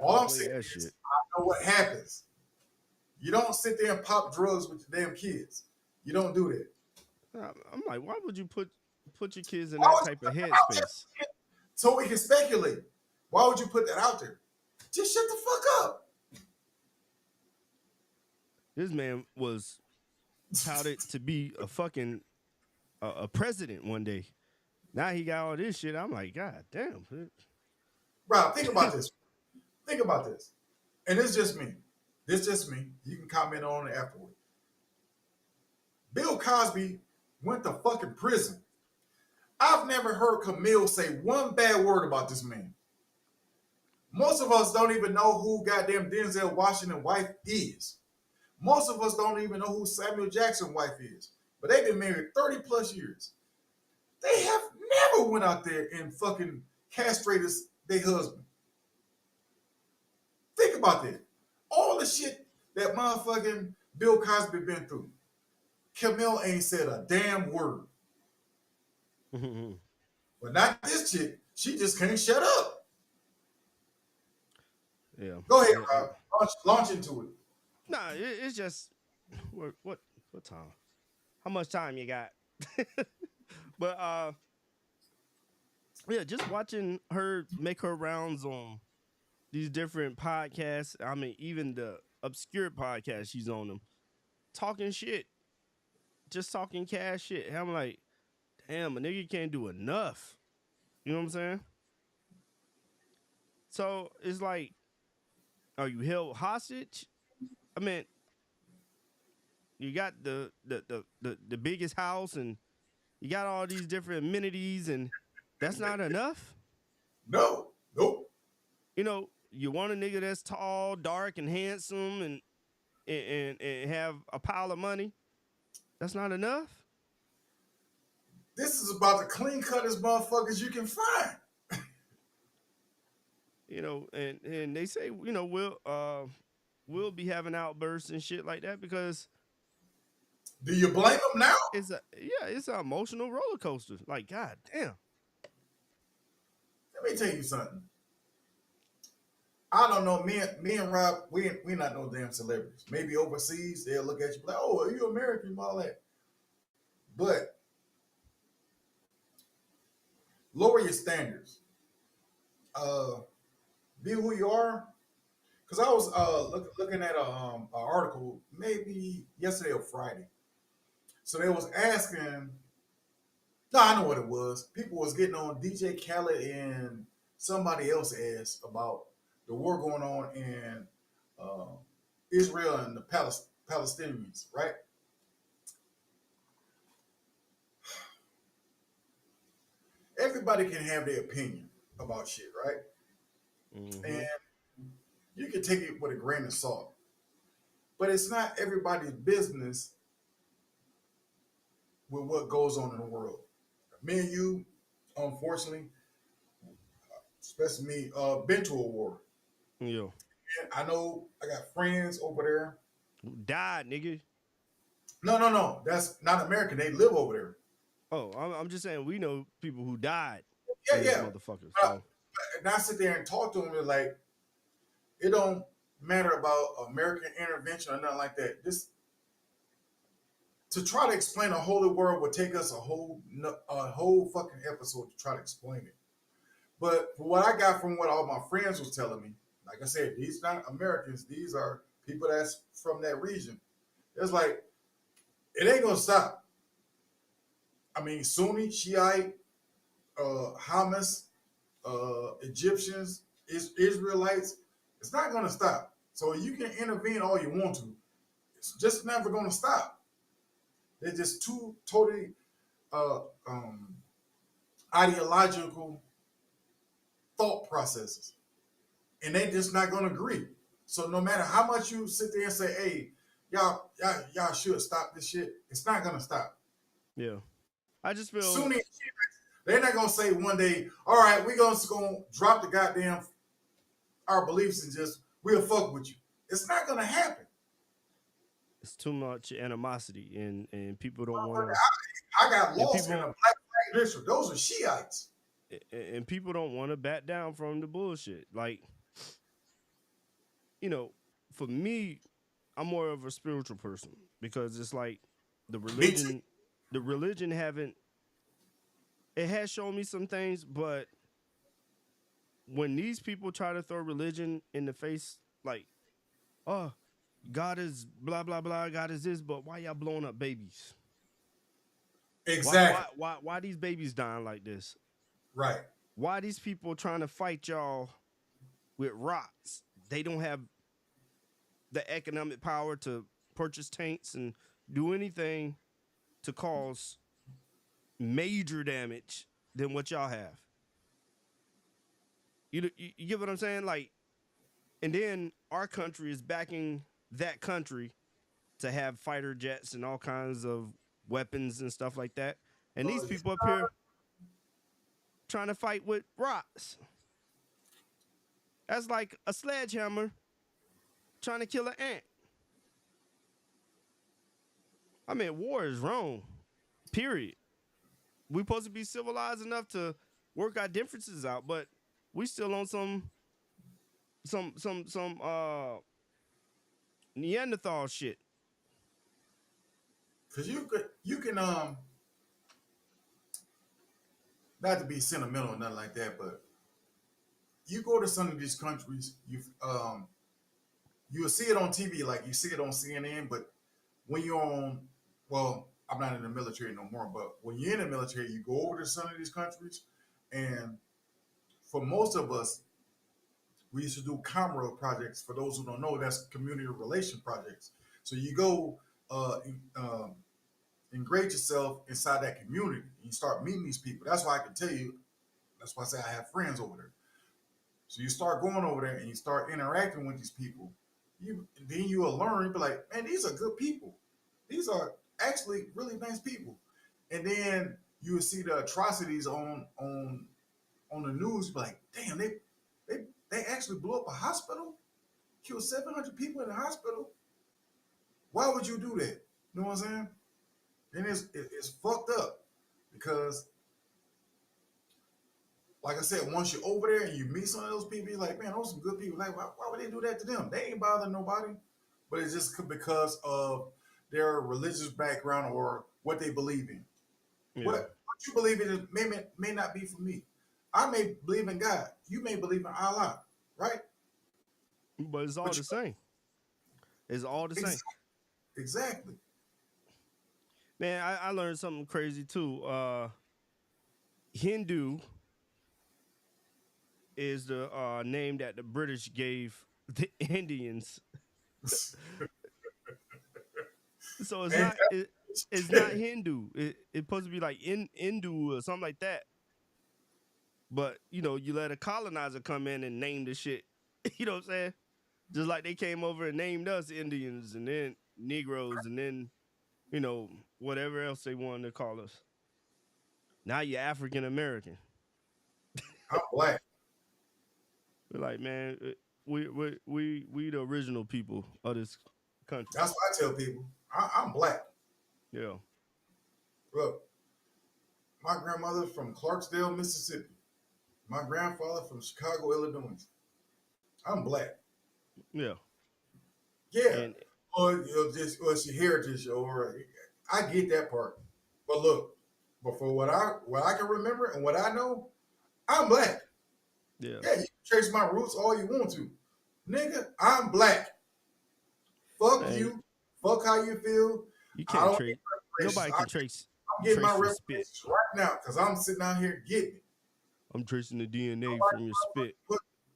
All I'm saying is, I know what happens. You don't sit there and pop drugs with your damn kids. You don't do that. I'm like, why would you put your kids in that type of headspace? So we can speculate. Why would you put that out there? Just shut the fuck up. This man was touted to be a fucking a president one day. Now he got all this shit. I'm like, God damn. Bro, think about this. Think about this. And it's just me. This just me. You can comment on it afterward. Bill Cosby went to fucking prison. I've never heard Camille say one bad word about this man. Most of us don't even know who goddamn Denzel Washington's wife is. Most of us don't even know who Samuel Jackson's wife is. But they've been married 30 plus years. They have never went out there and fucking castrated their husband. Think about that. All the shit that motherfucking Bill Cosby been through. Camille ain't said a damn word. But not this chick. She just can't shut up. Yeah. Go ahead, Rob. Launch into it. Nah, it's just what time? How much time you got? But yeah, just watching her make her rounds on these different podcasts. I mean, even the obscure podcasts she's on them, talking shit, just talking cash shit. And I'm like, damn, a nigga can't do enough. You know what I'm saying? So it's like, are you held hostage? I mean, you got the biggest house and You got all these different amenities, and that's not enough. No, nope. You know, you want a nigga that's tall, dark, and handsome, and have a pile of money. That's not enough. This is about the clean cuttest motherfuckers you can find. You know, and they say, you know, we'll be having outbursts and shit like that because Do you blame them now? it's an emotional roller coaster. Like, god damn. Let me tell you something. I don't know. Me and Rob, we not no damn celebrities. Maybe overseas they'll look at you like, "Oh, are you American?" All that. But lower your standards. Be who you are. Because I was looking at a article maybe yesterday or Friday. So they was asking. No, I know what it was. People was getting on DJ Khaled and somebody else asked about the war going on in Israel and the Palestinians, right? Everybody can have their opinion about shit, right? Mm-hmm. And you can take it with a grain of salt. But it's not everybody's business with what goes on in the world. Me and you, unfortunately, especially me, been to a war. Yeah. And I know I got friends over there. Who died, nigga? No. That's not American. They live over there. Oh, I'm just saying we know people who died. Yeah. Motherfuckers. So. And I sit there and talk to them. They're like, it don't matter about American intervention or nothing like that. Just to try to explain a holy world would take us a whole fucking episode to try to explain it. But for what I got from what all my friends was telling me, like I said, these not Americans. These are people that's from that region. It's like, it ain't gonna stop. I mean, Sunni, Shiite, Hamas, Egyptians, Israelites, it's not gonna stop. So you can intervene all you want to. It's just never gonna stop. They're just two totally ideological thought processes. And they just not gonna agree. So no matter how much you sit there and say, hey, y'all should stop this shit, it's not gonna stop. Yeah. I just feel Sunni, they're not gonna say one day, all right, we're gonna drop the goddamn our beliefs and just we'll fuck with you. It's not gonna happen. it's too much animosity and people don't want to. I got lost in a black flag district. Those are Shiites. And people don't want to back down from the bullshit. Like, you know, for me, I'm more of a spiritual person because it's like the religion it has shown me some things, but when these people try to throw religion in the face, like, oh, God is blah blah blah, God is this, but why y'all blowing up babies? Exactly. Why these babies dying like this? Right. Why these people trying to fight y'all with rocks? They don't have the economic power to purchase tanks and do anything to cause major damage than what y'all have. You get what I'm saying? Like, and then our country is backing that country to have fighter jets and all kinds of weapons and stuff like that. And these people up here trying to fight with rocks. That's like a sledgehammer trying to kill an ant. I mean, war is wrong. Period. We're supposed to be civilized enough to work our differences out, but we still on some Neanderthal shit. Cause you can not to be sentimental or nothing like that, but you go to some of these countries, you'll see it on TV, like you see it on CNN, but when you're on, well, I'm not in the military no more, but when you're in the military, you go over to some of these countries, and for most of us, we used to do comrade projects. For those who don't know, that's community relation projects. So you go ingrate yourself inside that community. You start meeting these people. That's why I can tell you. That's why I say I have friends over there. So you start going over there and you start interacting with these people. Then you will learn. You'll be like, man, these are good people. These are actually really nice people. And then you will see the atrocities on the news. Be like, damn, they actually blew up a hospital, killed 700 people in the hospital. Why would you do that? You know what I'm saying? And it's fucked up because, like I said, once you're over there and you meet some of those people, you're like, man, those are some good people. Like, why would they do that to them? They ain't bothering nobody. But it's just because of their religious background or what they believe in. Yeah. What you believe in may not be for me. I may believe in God. You may believe in Allah, right? But it's all the same. It's all the same. Exactly. Man, I learned something crazy too. Hindu is the name that the British gave the Indians. So it's not Hindu. It's supposed to be like Hindu or something like that. But you know, you let a colonizer come in and name the shit. You know what I'm saying? Just like they came over and named us Indians and then Negroes and then, you know, whatever else they wanted to call us. Now you're African American. I'm black. We're like, man, we the original people of this country. That's what I tell people. I'm black. Yeah. Look, my grandmother from Clarksdale, Mississippi. My grandfather from Chicago, Illinois. I'm black. Yeah. Yeah. Or it's your heritage, or I get that part. But look, for what I can remember and what I know, I'm black. Yeah. Yeah, you can trace my roots all you want to. Nigga, I'm black. Fuck you. Fuck how you feel. You can't trace. Nobody can trace. I'm getting my reparations right now because I'm sitting out here getting it. I'm tracing the DNA from your spit.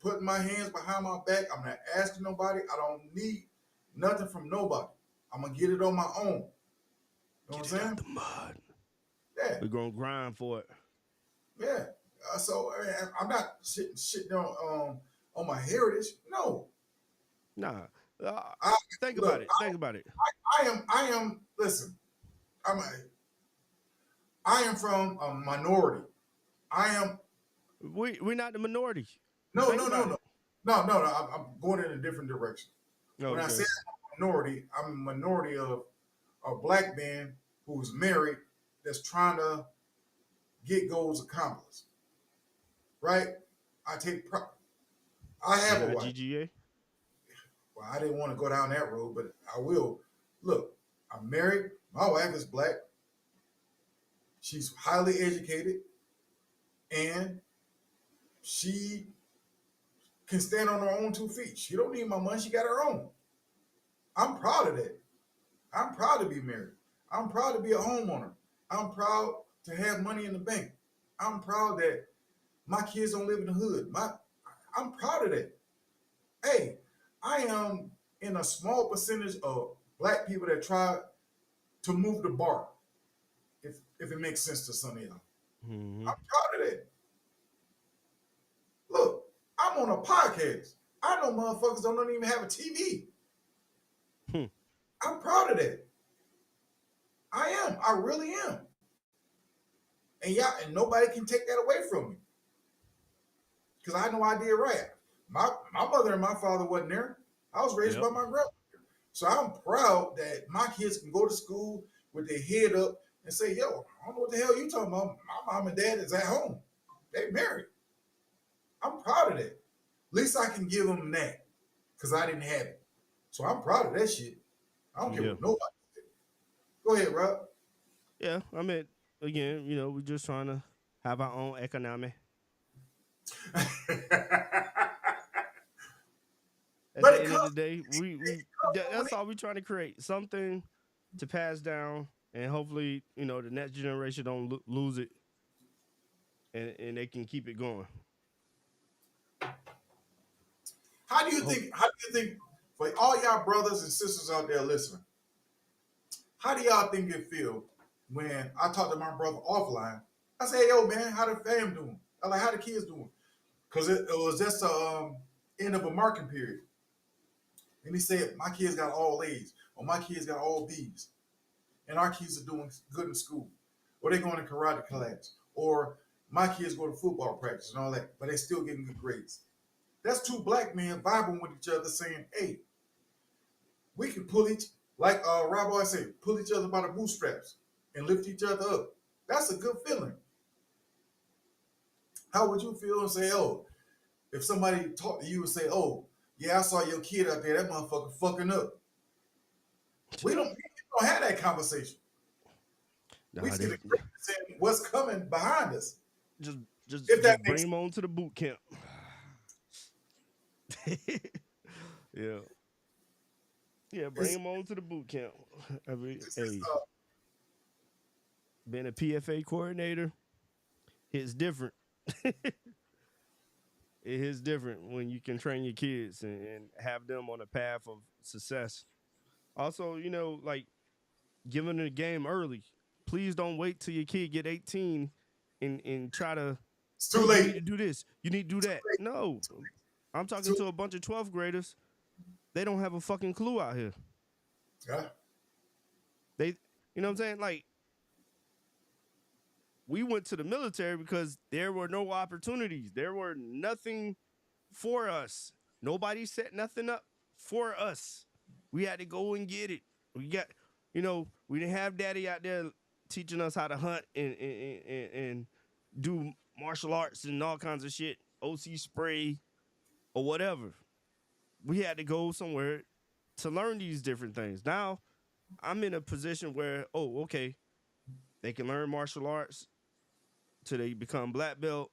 Putting my hands behind my back. I'm not asking nobody. I don't need nothing from nobody. I'm going to get it on my own. You know what I'm saying? Out the mud. Yeah. We're going to grind for it. Yeah. So I'm not shitting on my heritage. No. Nah. Think about it. Think about it. I am, listen, I am from a minority. We're not the minority. No. I'm going in a different direction. Okay. When I say minority, I'm a minority of a black man who's married that's trying to get goals accomplished. Right? I have a wife. GGA? Well, I didn't want to go down that road, but I will. Look, I'm married. My wife is black. She's highly educated, and she can stand on her own 2 feet. She don't need my money. She got her own. I'm proud of that. I'm proud to be married. I'm proud to be a homeowner. I'm proud to have money in the bank. I'm proud that my kids don't live in the hood. I'm proud of that. Hey, I am in a small percentage of black people that try to move the bar, if it makes sense to some of y'all. Mm-hmm. I'm proud of that. Look, I'm on a podcast. I know motherfuckers don't even have a TV. I'm proud of that. I am. I really am. And nobody can take that away from me. Because I know I did right. My mother and my father wasn't there. I was raised by my grandmother. So I'm proud that my kids can go to school with their head up and say, yo, I don't know what the hell you talking about. My mom and dad is at home. They married. I'm proud of that. At least I can give them that because I didn't have it. So I'm proud of that shit. I don't care what nobody said. Go ahead, Rob. Yeah, I mean, again, you know, we're just trying to have our own economy. At the end of the day, that's all we're trying to create. Something to pass down, and hopefully, you know, the next generation don't lose it, and they can keep it going. How do you think, for all y'all brothers and sisters out there listening, how do y'all think it feel when I talked to my brother offline, I said, hey, yo, man, how the fam doing? I like, how the kids doing? Because it was just a end of a marking period. And he said, my kids got all A's, or my kids got all B's, and our kids are doing good in school, or they're going to karate class, or my kids go to football practice and all that, but they still getting good grades. That's two black men vibing with each other saying, hey, we can pull each, like Rob always said, pull each other by the bootstraps and lift each other up. That's a good feeling. How would you feel and say, oh, if somebody talked to you and say, oh, yeah, I saw your kid out there, that motherfucker fucking up. We don't have that conversation. We see the greatness in what's coming behind us. Just If that bring makes them on to the boot camp. Yeah. Yeah, bring them on to the boot camp. I mean, hey, being a PFA coordinator, it's different. It is different when you can train your kids and have them on a path of success. Also, you know, like giving the game early. Please don't wait till your kid get 18 and try to, it's too hey, late. you need to do this. You need to do that. No. I'm talking to a bunch of 12th graders. They don't have a fucking clue out here. Yeah. They, you know what I'm saying? Like, we went to the military because there were no opportunities. There were nothing for us. Nobody set nothing up for us. We had to go and get it. We got, you know, we didn't have daddy out there teaching us how to hunt and do martial arts and all kinds of shit, OC spray or whatever. We had to go somewhere to learn these different things. Now, I'm in a position where, oh, okay, they can learn martial arts till they become black belt.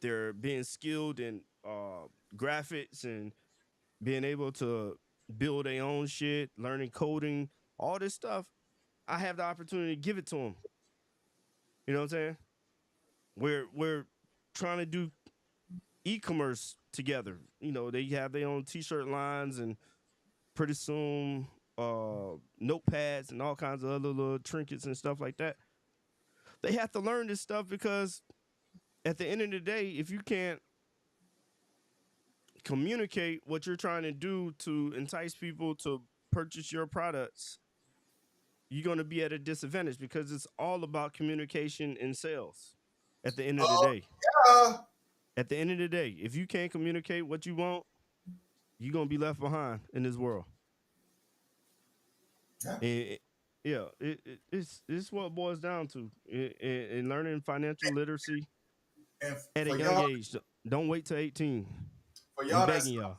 They're being skilled in graphics and being able to build their own shit, learning coding, all this stuff. I have the opportunity to give it to them. You know what I'm saying? We're trying to do e-commerce together. You know, they have their own t-shirt lines and pretty soon notepads and all kinds of other little trinkets and stuff like that. They have to learn this stuff because at the end of the day, if you can't communicate what you're trying to do to entice people to purchase your products, you're going to be at a disadvantage because it's all about communication and sales at the end of the day. Yeah. At the end of the day, if you can't communicate what you want, you're going to be left behind in this world. Yeah. It's what it boils down to. In learning financial literacy And at a for young y'all, age. Don't wait till 18. for I'm y'all begging y'all.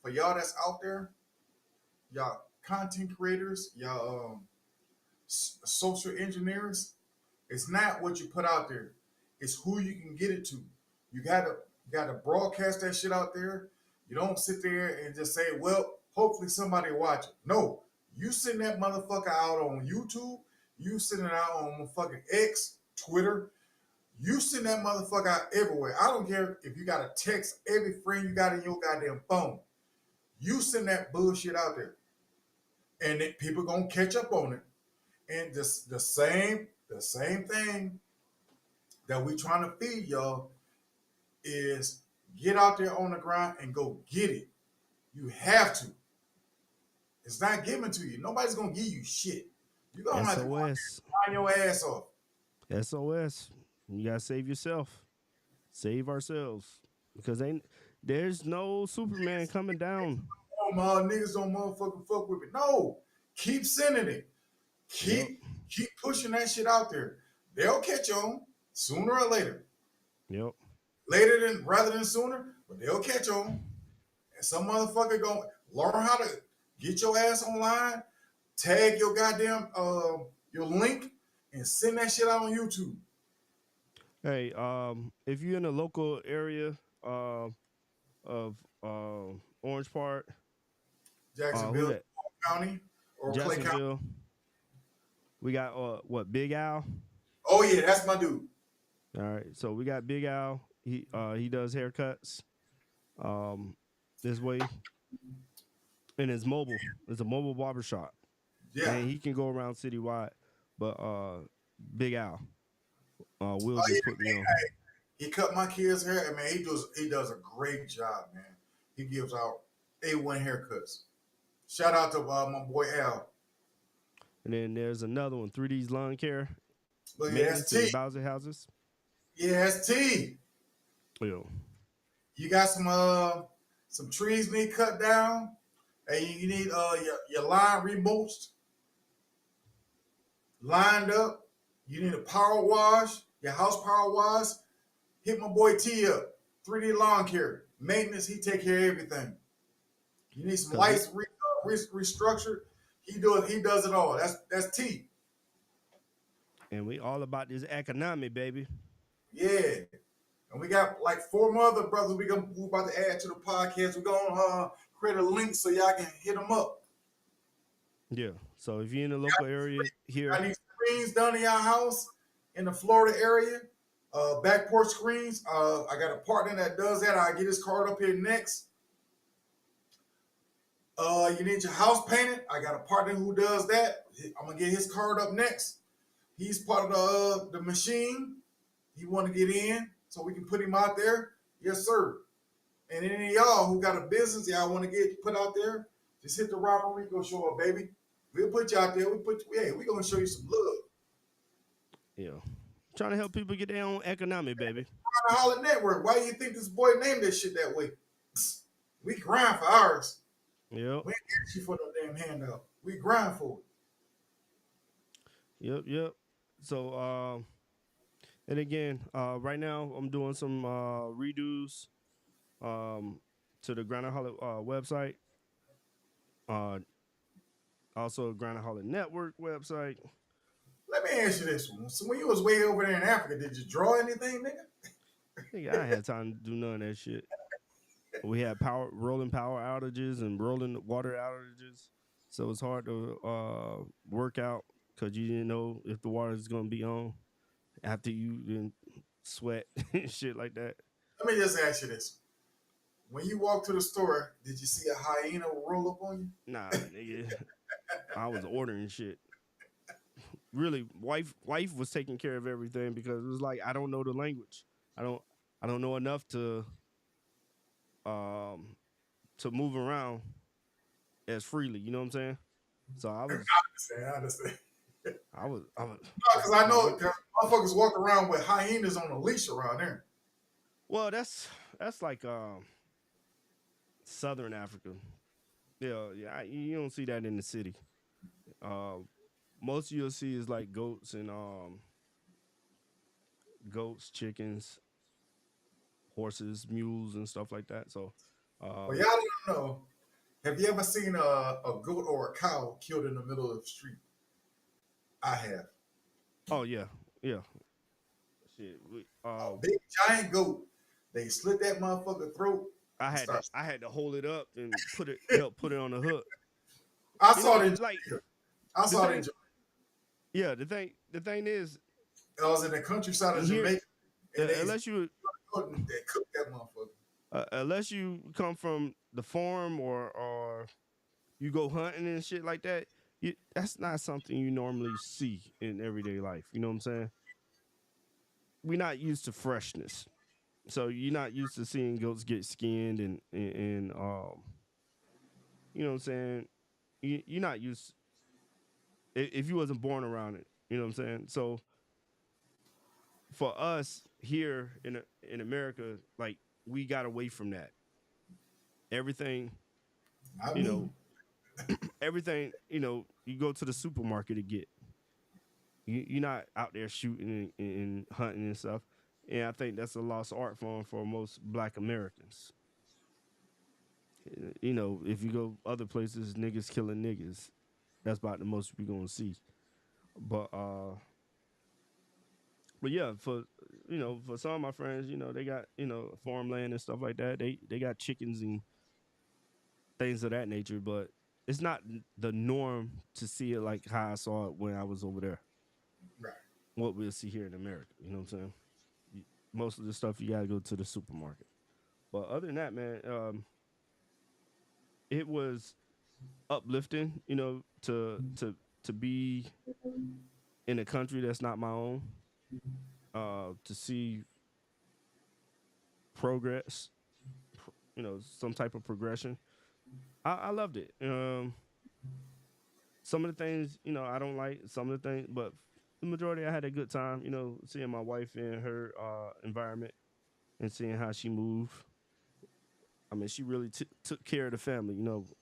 for y'all that's out there, y'all content creators, y'all social engineers, it's not what you put out there. It's who you can get it to. You gotta broadcast that shit out there. You don't sit there and just say, well, hopefully somebody will watch it. No, you send that motherfucker out on YouTube. You send it out on fucking X, Twitter. You send that motherfucker out everywhere. I don't care if you got to text every friend you got in your goddamn phone. You send that bullshit out there, and then people gonna catch up on it. And the same thing that we trying to feed y'all is get out there on the ground and go get it. You have to. It's not given to you. Nobody's gonna give you shit. You're gonna have to find your ass off. SOS. You gotta save yourself. Save ourselves. Because there's no Superman coming down. Oh my niggas don't motherfucking fuck with it. No. Keep sending it. Keep pushing that shit out there. They'll catch on sooner or later. Yep. Rather than sooner, but they'll catch on. And some motherfucker gonna learn how to get your ass online, tag your goddamn your link, and send that shit out on YouTube. Hey, if you're in the local area of Orange Park, Jacksonville County or Clay County. Jacksonville, we got Big Al. Oh yeah, that's my dude. All right, so we got Big Al. He does haircuts this way, and it's mobile. It's a mobile barbershop. Yeah, and he can go around citywide. But Big Al, Will Oh just yeah, put me on. he cut my kid's hair, and man, he does a great job, man. He gives out A1 haircuts. Shout out to my boy Al. And then there's another one, 3D's Lawn Care, Look, yeah, that's maintenance T. and Bowser houses. Yeah, that's T. Yeah. You got some trees need cut down, and you need your line remulched, lined up. You need a power wash, your house power wash. Hit my boy T up. 3D lawn care, maintenance. He take care of everything. You need some Cause we lights restructured. He does it all. That's T. and we all about this economy, baby. Yeah. And we got like four more other brothers we about to add to the podcast. We're gonna create a link so y'all can hit them up. Yeah. So if you're in the local area I here, need screens done in your house in the Florida area. Back porch screens. I got a partner that does that. I'll get his card up here next. You need your house painted. I got a partner who does that. I'm gonna get his card up next. He's part of the machine. He want to get in, so we can put him out there. Yes, sir. And any of y'all who got a business y'all want to get put out there, just hit the Robert Rico show up, baby. We'll put you out there. We're gonna show you some love. yeah, trying to help people get their own economy, baby. On the Holler Network. Why do you think this boy named that shit that way? We grind for ours. Yep. We ain't ask you for no damn handout. We grind for it. Yep. So and again, right now I'm doing some redos to the Grindaholic website. Also Grindaholic Network website. Let me ask you this one. So when you was way over there in Africa, did you draw anything, nigga? Nigga, I ain't had time to do none of that shit. We had rolling power outages and rolling water outages, so it's hard to work out because you didn't know if the water is gonna be on after you didn't sweat and shit like that. Let me just ask you this. When you walked to the store, did you see a hyena roll up on you? Nah, nigga, I was ordering shit. Really, wife was taking care of everything because it was like I don't know the language. I don't know enough to move around as freely. You know what I'm saying? So I understand. I was. Because I know motherfuckers walk around with hyenas on a leash around there. Well, that's like Southern Africa. Yeah. You don't see that in the city. Most you'll see is like goats and goats, chickens, horses, mules, and stuff like that. So, Well, y'all don't know. Have you ever seen a goat or a cow killed in the middle of the street? I have. oh yeah. Shit, A big giant goat. They slit that motherfucker throat. I had to hold it up and help put it on the hook. I saw it in like Jamaica. I saw it in Jamaica. Yeah, the thing is, I was in the countryside of Jamaica. And unless you they cooked that motherfucker. Unless you come from the farm or you go hunting and shit like that, that's not something you normally see in everyday life. You know what I'm saying? We're not used to freshness, so you're not used to seeing goats get skinned and you know what I'm saying? You're not used if you wasn't born around it. You know what I'm saying? So for us here in America, like we got away from that. Everything, you know, everything, you go to the supermarket to get. You're not out there shooting and hunting and stuff. And I think that's a lost art form for most Black Americans. If you go other places, niggas killing niggas. That's about the most we're gonna see. But yeah, for some of my friends, they got farmland and stuff like that. They got chickens and things of that nature, but it's not the norm to see it like how I saw it when I was over there. Right. What we'll see here in America, you know what I'm saying? Most of the stuff you gotta go to the supermarket. But other than that, man, it was uplifting, to be in a country that's not my own, to see progress, some type of progression. I loved it. Some of the things, I don't like some of the things, but the majority I had a good time, seeing my wife in her environment and seeing how she moved. I mean, she really took care of the family.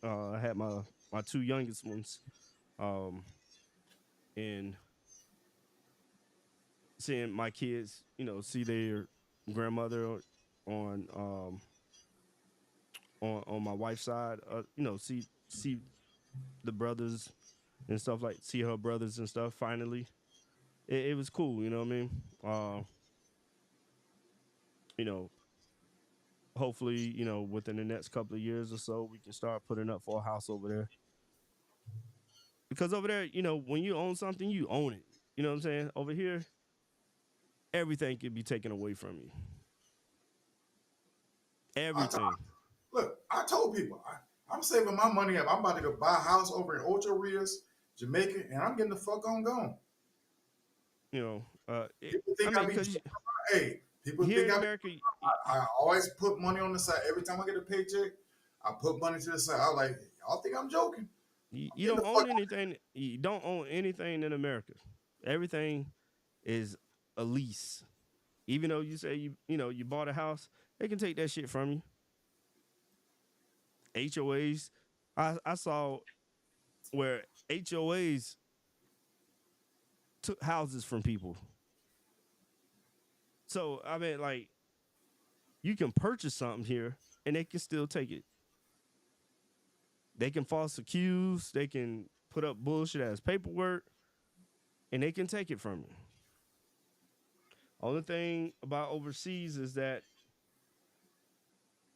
I had my two youngest ones, and seeing my kids, see their grandmother on on my wife's side, see the brothers and stuff, like see her brothers and stuff. Finally, it was cool. You know what I mean? You know, hopefully, within the next couple of years or so, we can start putting up for a house over there. Because over there, when you own something, you own it. You know what I'm saying? Over here, everything can be taken away from you. Everything. Look, I told people, I'm saving my money up. I'm about to go buy a house over in Ocho Rios, Jamaica, and I'm getting the fuck on gone. People think people here think in America, I always put money on the side. Every time I get a paycheck, I put money to the side. I'm like, y'all think I'm joking? You don't own anything. You don't own anything in America. Everything is a lease. Even though you say you bought a house, they can take that shit from you. HOAs, I saw where HOAs took houses from people. So I mean, like, you can purchase something here and they can still take it. They can false accuse, they can put up bullshit as paperwork, and they can take it from you. Only thing about overseas is that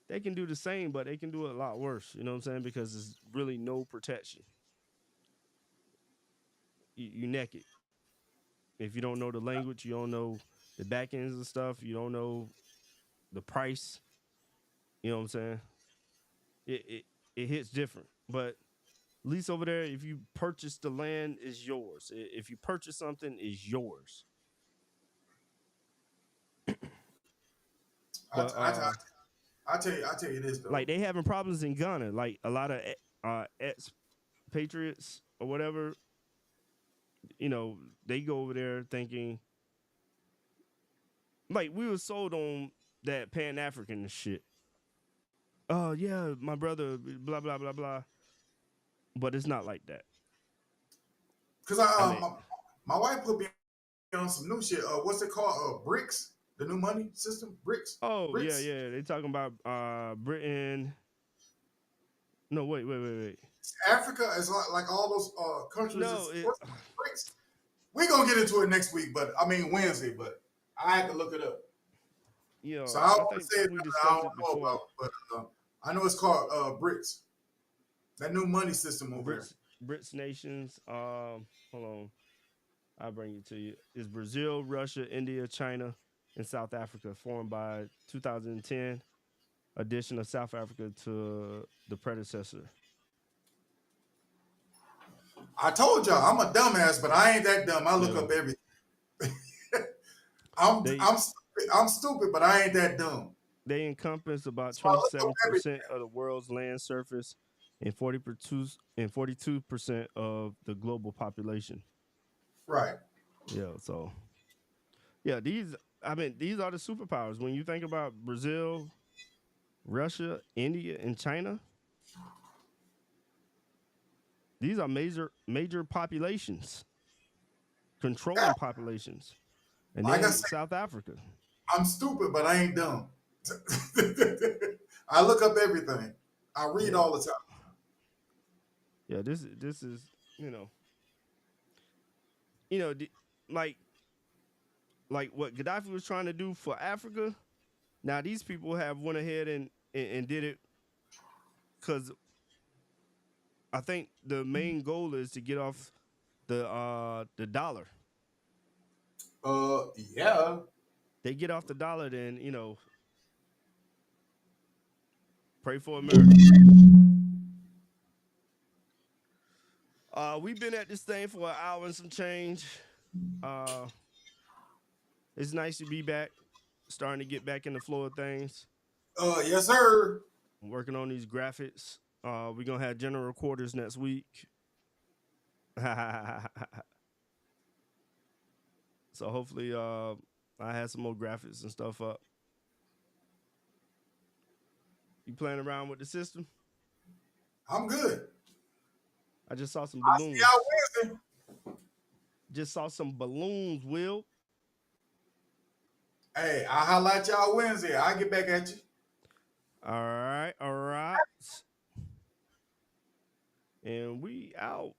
they can do the same, but they can do it a lot worse. You know what I'm saying? Because there's really no protection. You naked. If you don't know the language, you don't know the back ends of stuff, you don't know the price. You know what I'm saying? It hits different. But at least over there, if you purchase the land, it's yours. If you purchase something, it's yours. But I tell you this though. Like, they having problems in Ghana. Like, a lot of expatriates or whatever, they go over there thinking, like, we were sold on that Pan-African shit. Oh yeah, my brother, blah blah blah blah. But it's not like that. Cause my wife put me on some new shit. What's it called? BRICS, the new money system. BRICS. Oh BRICS. yeah. They talking about Britain. No, wait. Africa is like all those countries. No, BRICS. We're gonna get into it next week, but I mean Wednesday. But I had to look it up. So I don't want to say it. I don't know about, but I know it's called BRICS. That new money system over there. BRICS nations. Hold on, I'll bring it to you. It's Brazil, Russia, India, China, and South Africa, formed by 2010 addition of South Africa to the predecessor. I told y'all I'm a dumbass, but I ain't that dumb. I look up everything. I'm stupid, but I ain't that dumb. They encompass about 27% of the world's land surface and 42% of the global population. Right. Yeah. So, yeah, these are the superpowers. When you think about Brazil, Russia, India, and China, these are major populations, controlling populations. And then South Africa. I'm stupid, but I ain't dumb. I look up everything. I read all the time. Yeah, this is like what Gaddafi was trying to do for Africa. Now these people have went ahead and did it because I think the main goal is to get off the dollar. Yeah. They get off the dollar, then pray for America. We've been at this thing for an hour and some change. It's nice to be back, starting to get back in the flow of things. Yes, sir. I'm working on these graphics. We're gonna have general recorders next week. So hopefully I have some more graphics and stuff up. You playing around with the system? I'm good. I just saw some I'll see balloons. y'all Wednesday. Just saw some balloons, Will. Hey, I'll highlight y'all Wednesday. I'll get back at you. All right. And we out.